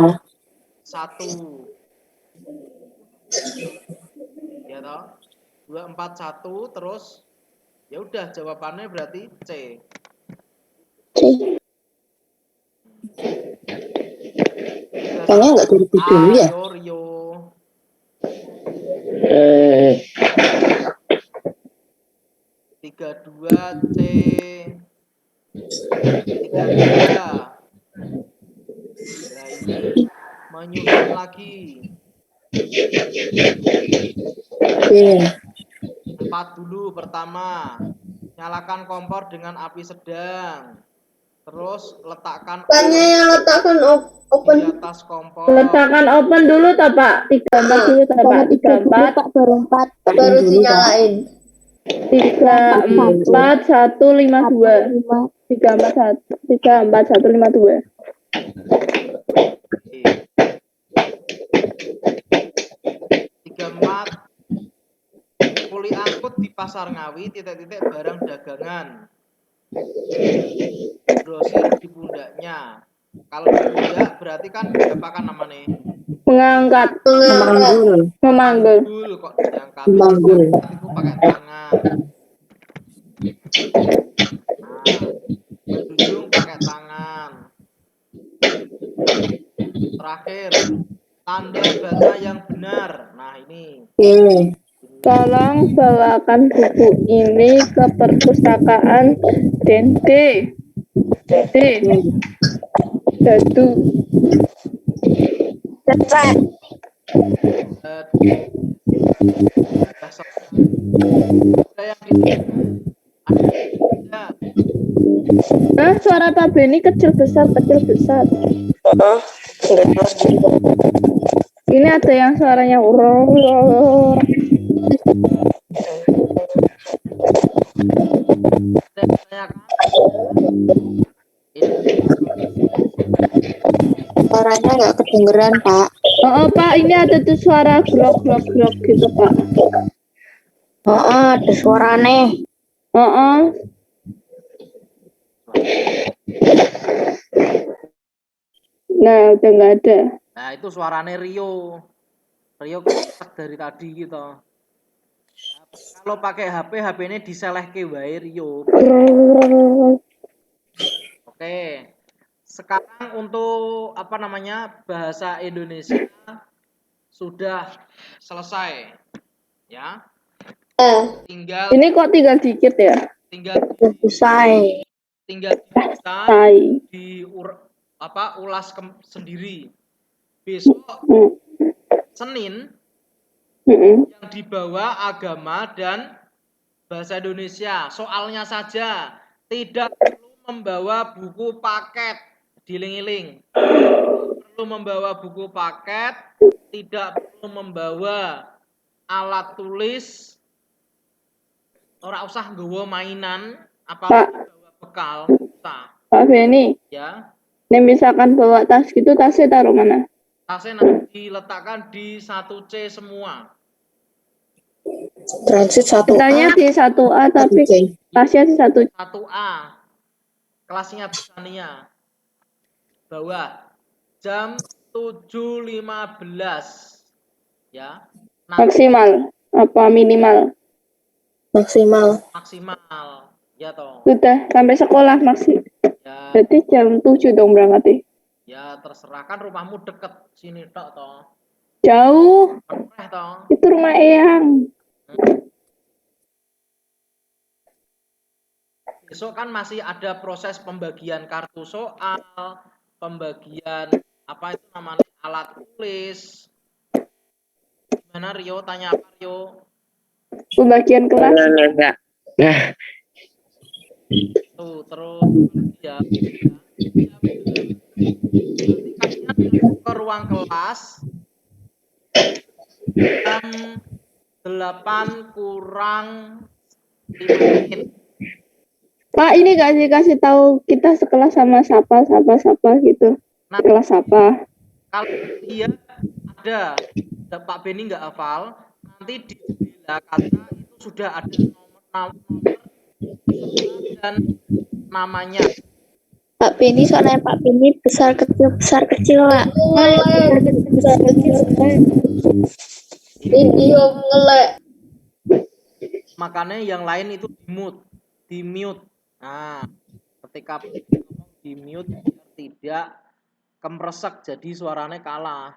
1. Ya toh? 2, 4, 1, terus ya udah jawabannya berarti C. Kayaknya nggak dari dulu ya. Rio. Eh, 32 C. 33. Nah ini menyusun lagi. B. 4 dulu pertama. Nyalakan kompor dengan api sedang. Terus letakkan Bukannya yang letakkan di open. atas kompor. Letakkan open dulu toh Pak. 34 dulu toh Pak. 34, Pak baru 4. Baru dinyalain. 34, 152. 34, 152. 34. Kuli angkut di pasar Ngawi titik-titik barang dagangan. Grosir di pundaknya. Kalau di pundak berarti kan apa kan namanya? Mengangkat, Memanggul. memanggul. Manggul kok diangkat. Memanggul. Itu pakai tangan. Nah, menjunjung pakai tangan. Terakhir, tanda baca yang benar. Nah ini. B. Tolong bawakan buku ini ke perpustakaan D. Datu. Cecep. Ada yang di ada. Nah, suara Pak Beni kecil besar, kecil besar. Nggak jelas gitu. Ini ada yang suaranya uror. Ada Suaranya nggak kedengeran, Pak. Oh, Pak, ini ada tuh suara grok gitu, Pak. Ada suara aneh. Nah, udah nggak ada. Nah, itu suaranya Rio. Rio ketek dari tadi gitu. Kalau pakai HP ini diselehke wae Rio. Oke. Sekarang untuk apa namanya? Bahasa Indonesia sudah selesai. Ya. Tinggal Ini kok tinggal dikit ya? Usai. tinggal bisa ulas sendiri. Besok Senin yang dibawa agama dan bahasa Indonesia. Soalnya saja tidak perlu membawa buku paket, diling-iling. Perlu membawa buku paket, tidak perlu membawa alat tulis. Ora usah nggawa mainan, apalagi bawa bekal. Pak Beni, Ya. ini misalkan bawa tas gitu, tasnya taruh mana? Tasnya nanti diletakkan di 1C semua. Transit 1A. Kitanya di 1A, tapi tasnya di 1C. 1A. Kelasnya Bisania. Bawah. Jam 7.15. ya. Nah, Maksimal apa minimal? Maksimal. maksimal, ya toh. Sudah sampai sekolah maksimal. Ya, Berarti jam 7 dong berangkat. ya terserah, kan rumahmu deket sini tok toh. Jauh. Meneh toh. Itu rumah Eyang. Besok kan masih ada proses pembagian kartu soal, pembagian apa itu namanya alat tulis. Gimana Rio? Tanya apa Rio? Pembagian kelas. Enggak. Nah, Tuh, terus ya. Nanti kalian masuk ke ruang kelas jam 8 kurang 5 menit. Pak, ini kasih tahu kita sekelas sama siapa gitu. Nah, Kelas apa? kalau dia ada Pak Beni nggak hafal, nanti di jendela kaca itu sudah ada nomor peserta dan namanya. Pak Beni, soalnya Pak Beni besar kecil Pak. Video ngelek. Makanya yang lain itu di mute. Nah, ketika ngomong di mute biar tidak kemresek, jadi suaranya kalah.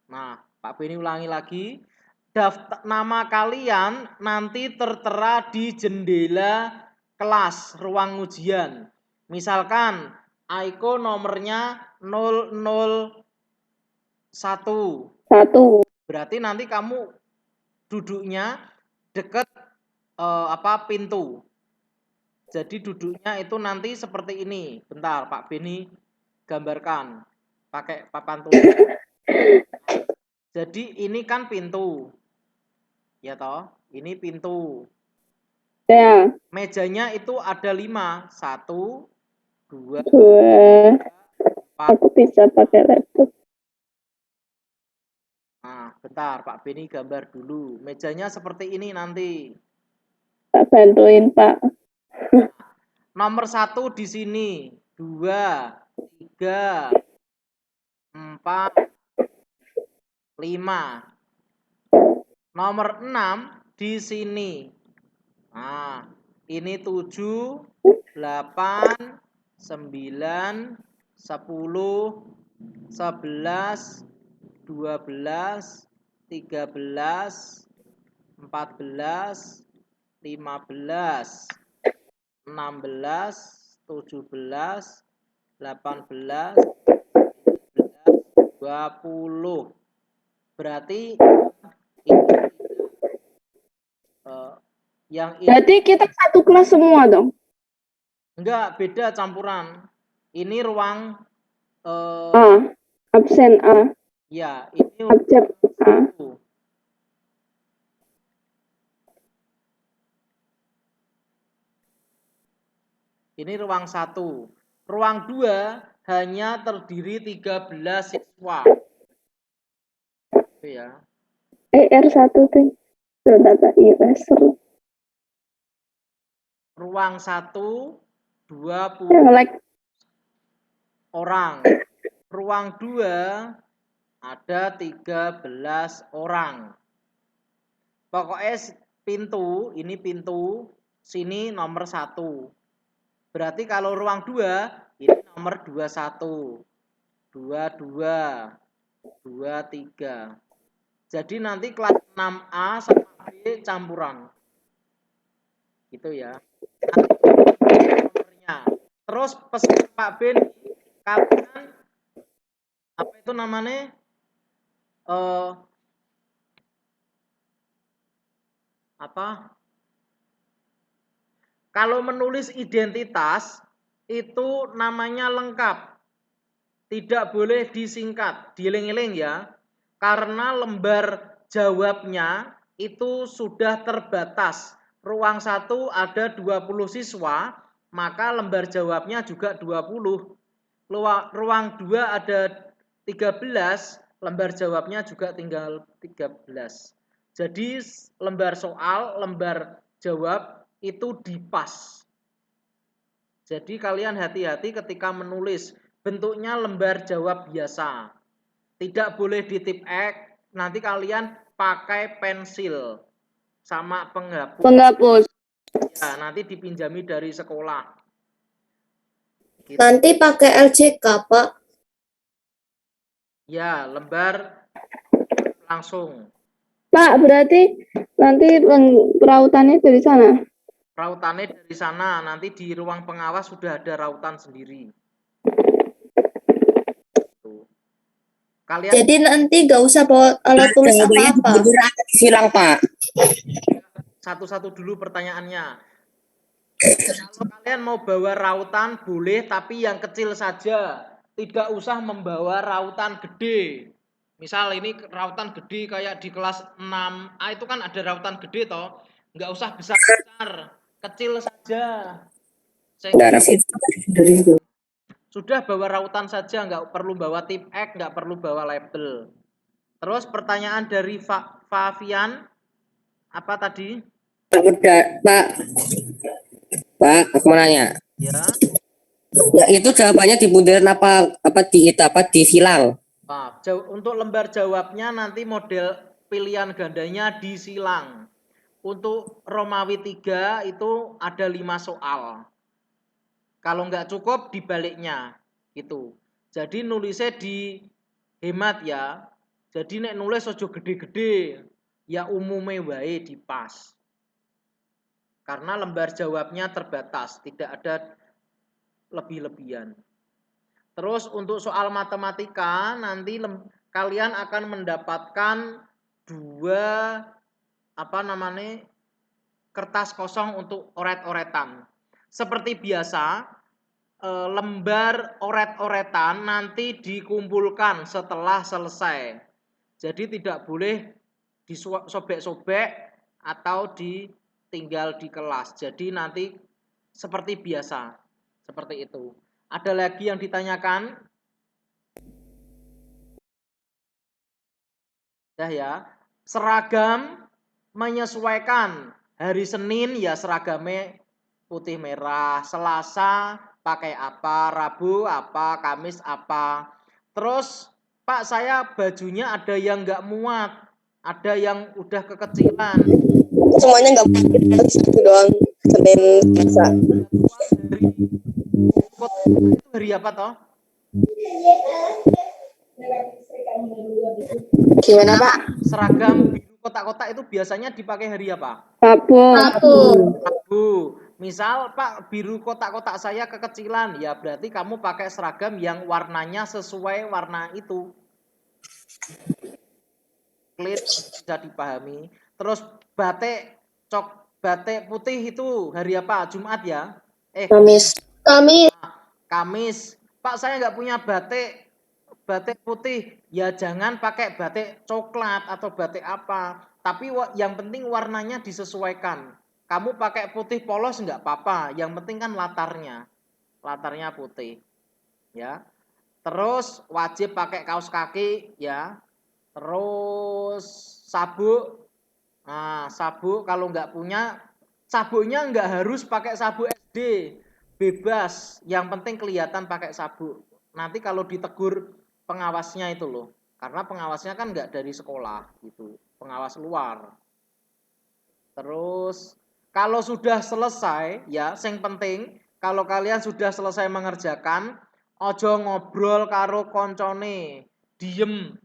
Nah, Pak Beni ulangi lagi. Daftar nama kalian nanti tertera di jendela kelas ruang ujian. Misalkan Aiko nomornya 001. Satu. Berarti nanti kamu duduknya deket pintu. Jadi duduknya itu nanti seperti ini. Bentar, Pak Beni gambarkan pakai papan tulis. Jadi ini kan pintu. Ya toh, ini pintu. Ya. Mejanya itu ada 5. 1, 2, 2. 4. Aku bisa pakai laptop. Nah, bentar, Pak Beni gambar dulu. Mejanya seperti ini nanti. Tak bantuin, Pak. Nomor 1 di sini. 2, 3, 4, 5. Nomor 6 di sini. Nah, ini 7, 8, 9, 10, 11, 12, 13, 14, 15, 16, 17, 18, 19, 20. Berarti yang ini Berarti kita satu kelas semua dong? enggak, beda campuran. Ini ruang A. Absen A. ya, ini Abjad A. Ini ruang 1. Ruang 2 hanya terdiri 13 siswa. Oke ya. R1 tuh. Data IRS. Ruang 1 20 Yang like orang. Ruang 2 ada 13 orang. Pokoknya pintu, ini pintu, sini nomor 1. Berarti kalau ruang 2, ini nomor 21, 22, 23. Jadi nanti kelas 6A sama B campuran. Gitu ya. Nomornya. Terus pesan Pak Ben, kalian apa itu namanya? Kalau menulis identitas itu namanya lengkap. Tidak boleh disingkat, dieling-eling ya. Karena lembar jawabnya itu sudah terbatas. Ruang 1 ada 20 siswa, maka lembar jawabnya juga 20. Ruang 2 ada 13, lembar jawabnya juga tinggal 13. Jadi lembar soal, lembar jawab itu dipas. Jadi kalian hati-hati ketika menulis. Bentuknya lembar jawab biasa. Tidak boleh di tip X, nanti kalian pakai pensil sama penghapus. Penghapus. Ya, nanti dipinjami dari sekolah. Gitu. Nanti pakai LJK, Pak. Ya, lembar langsung. Pak, berarti nanti perautannya dari sana. Rautannya dari sana, nanti di ruang pengawas sudah ada rautan sendiri. Tuh. Kalian Jadi nanti nggak usah bawa alat tulis apa-apa. Silang, Pak. satu-satu dulu pertanyaannya. Kalau kalian mau bawa rautan boleh, tapi yang kecil saja. Tidak usah membawa rautan gede. Misal ini rautan gede kayak di kelas 6A itu kan ada rautan gede toh. Nggak usah besar-besar, kecil saja. Sudah bawa rautan saja, nggak perlu bawa tip X, nggak perlu bawa label. Terus pertanyaan dari Favian, apa tadi? Pak, aku mau nanya. Ya. Ya itu jawabannya di bundaran di silang. Nah, untuk lembar jawabnya nanti model pilihan gandanya disilang. Untuk Romawi 3 itu ada 5 soal. Kalau nggak cukup dibaliknya gitu. Jadi nulisnya di hemat ya. Jadi nek nulis ojo gede-gede, ya umumnya wae di pas. Karena lembar jawabnya terbatas, tidak ada lebih-lebihan. Terus untuk soal matematika nanti kalian akan mendapatkan 2 kertas kosong untuk oret-oretan. Seperti biasa, lembar oret-oretan nanti dikumpulkan setelah selesai. Jadi tidak boleh disobek-sobek atau ditinggal di kelas. Jadi nanti seperti biasa, seperti itu. Ada lagi yang ditanyakan? Ya. Seragam menyesuaikan. Hari Senin ya seragamnya putih merah, Selasa pakai apa, Rabu apa, Kamis apa. Terus Pak, saya bajunya ada yang nggak muat, ada yang udah kekecilan. Semuanya nggak boleh, satu doang. Senin, Selasa. Itu hari apa toh? Gimana, Pak? Seragam biru kotak-kotak itu biasanya dipakai hari apa? Rabu. Misal Pak, biru kotak-kotak saya kekecilan, ya berarti kamu pakai seragam yang warnanya sesuai warna itu. Clear, bisa dipahami. Terus batik putih itu hari apa? Jumat ya? Kamis. Kamis. Pak, saya nggak punya batik putih. Ya jangan pakai batik coklat atau batik apa. Tapi yang penting warnanya disesuaikan. Kamu pakai putih polos nggak apa-apa. Yang penting kan latarnya putih. Ya. Terus wajib pakai kaos kaki ya. Terus sabuk. Nah, sabuk kalau nggak punya, sabuknya nggak harus pakai sabuk SD. Bebas. Yang penting kelihatan pakai sabuk. Nanti kalau ditegur pengawasnya itu loh. Karena pengawasnya kan nggak dari sekolah gitu. Pengawas luar. Terus kalau sudah selesai ya, yang penting kalau kalian sudah selesai mengerjakan, ojo ngobrol karo koncone, diem,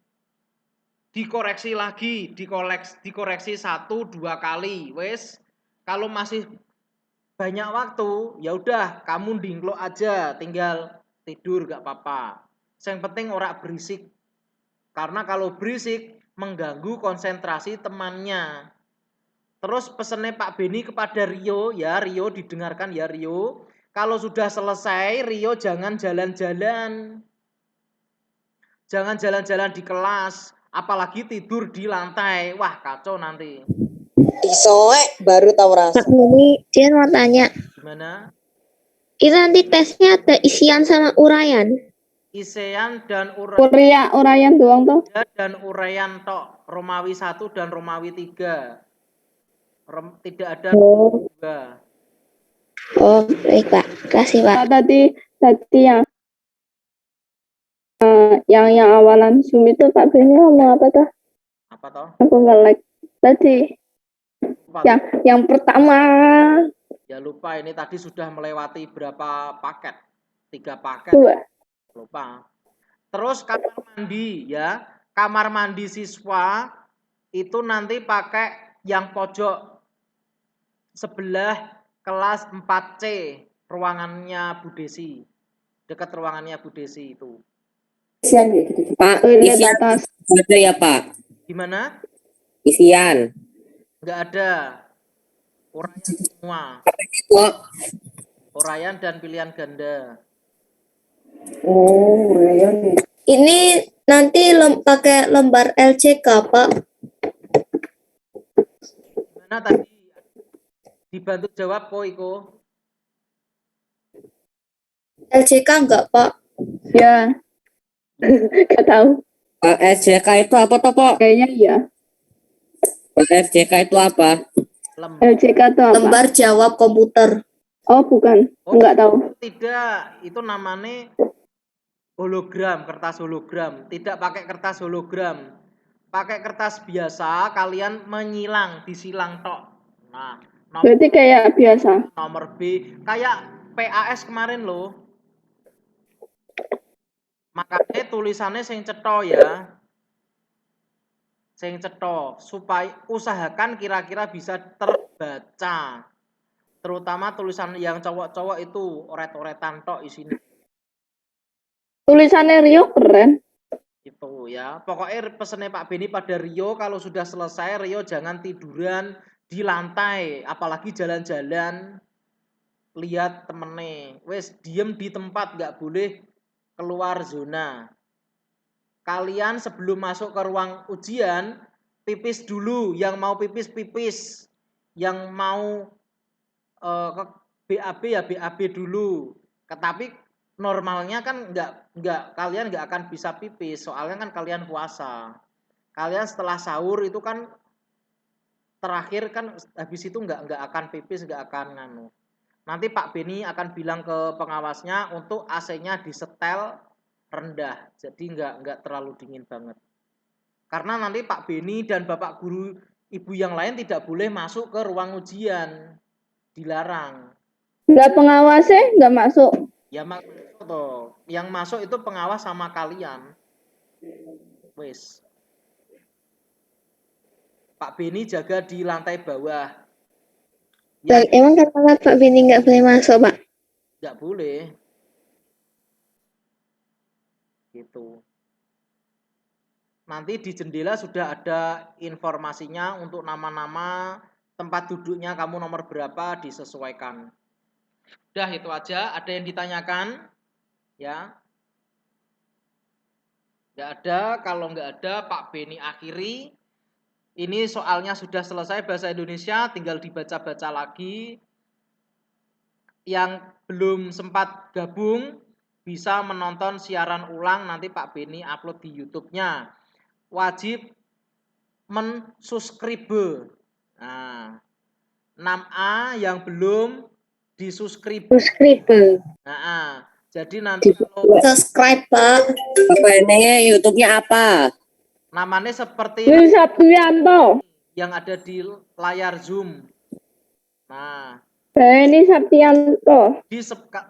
dikoreksi lagi, dikoreksi 1-2 kali, wes. Kalau masih banyak waktu, ya udah kamu dingklok aja, tinggal tidur gak apa-apa. Yang penting ora berisik, karena kalau berisik mengganggu konsentrasi temannya. Terus pesannya Pak Beni kepada Rio, ya Rio didengarkan ya Rio. Kalau sudah selesai, Rio jangan jalan-jalan. Jangan jalan-jalan di kelas, apalagi tidur di lantai. Wah, kacau nanti. Disoek baru tahu rasa. Pak Beni, dia mau tanya, Gimana? itu nanti tesnya ada isian sama uraian? Isean dan Uraian doang tuh. dan uraian tok. Romawi 1 dan Romawi 3. Tidak ada Oh, 2. baik Pak. Kasih Pak. Tadi yang awalan Zoom itu Pak Beni ngomong apa tuh? Apa toh? Aku nge-like tadi. Lupa. Yang pertama. Ya lupa, ini tadi sudah melewati berapa paket? 3 paket. 2. Lupa. Terus kamar mandi ya. Kamar mandi siswa itu nanti pakai yang pojok sebelah kelas 4C, ruangannya Bu Desi. Dekat ruangannya Bu Desi itu. Pak, Toilet isian atas. ada ya Pak? Gimana? Isian. Enggak ada. Uraian semua. Oh, Uraian dan pilihan ganda. oh, rayon. Ini nanti pakai lembar LCK, Pak. Gimana tadi? Dibantu jawab kok Iko. LCK enggak, Pak? Ya. Gak tahu. Pak SJK itu apa toh Pak? Kayaknya iya. Pak SJK itu apa? LCK itu apa? Lembar jawab komputer. Oh, bukan. Enggak tahu. Tidak, itu namanya hologram, kertas hologram. Tidak pakai kertas hologram. Pakai kertas biasa, kalian menyilang, disilang tok. Nah, Berarti kayak biasa. nomor B, kayak PAS kemarin loh. Makanya tulisannya sing cetha ya. Sing cetha, supaya usahakan kira-kira bisa terbaca. Terutama tulisan yang cowok-cowok itu oret-oretan tok isinya. Tulisannya Rio keren. Itu ya. Pokoknya pesennya Pak Beni pada Rio, kalau sudah selesai Rio jangan tiduran di lantai, apalagi jalan-jalan lihat temennya. Wes diem di tempat, nggak boleh keluar zona. Kalian sebelum masuk ke ruang ujian, pipis dulu. Yang mau pipis, yang mau ke BAB ya BAB dulu. Tapi normalnya kan kalian nggak akan bisa pipis, soalnya kan kalian puasa. Kalian setelah sahur itu kan terakhir kan habis itu nggak akan pipis, nggak akan nganu. Nanti Pak Beni akan bilang ke pengawasnya untuk AC-nya disetel rendah, jadi nggak terlalu dingin banget. Karena nanti Pak Beni dan Bapak Guru Ibu yang lain tidak boleh masuk ke ruang ujian, dilarang. Enggak pengawasnya, enggak masuk. Ya masuk toh. Yang masuk itu pengawas sama kalian. Wes. Pak Beni jaga di lantai bawah. Ya, Emang kata Pak Beni nggak boleh masuk, Pak? nggak boleh. Gitu. Nanti di jendela sudah ada informasinya untuk nama-nama, tempat duduknya kamu nomor berapa disesuaikan. Udah itu aja. Ada yang ditanyakan? Ya. Nggak ada. Kalau nggak ada, Pak Beni akhiri. Ini soalnya sudah selesai bahasa Indonesia, tinggal dibaca-baca lagi. Yang belum sempat gabung bisa menonton siaran ulang, nanti Pak Beni upload di YouTube-nya. Wajib mensubscribe. Nah, 6A yang belum disubscribe. Nah, jadi nanti kalau Subscribe, Pak. Apa ini YouTube-nya apa? namanya seperti Yul Sabtianto. yang ada di layar Zoom. Nah, Beni Sabtianto.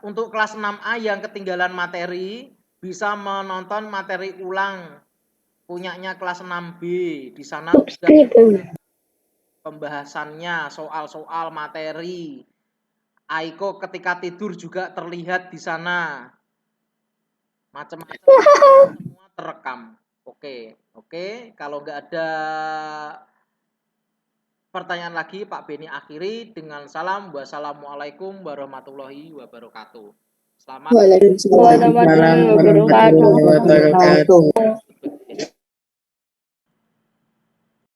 untuk kelas 6A yang ketinggalan materi bisa menonton materi ulang punyanya kelas 6B. Di sana sudah pembahasannya, soal-soal materi. Aiko ketika tidur juga terlihat di sana. Macam-macam semua terekam. Oke. Kalau nggak ada pertanyaan lagi, Pak Beni akhiri dengan salam. Wassalamualaikum warahmatullahi wabarakatuh. Selamat. Warahmatullahi wabarakatuh.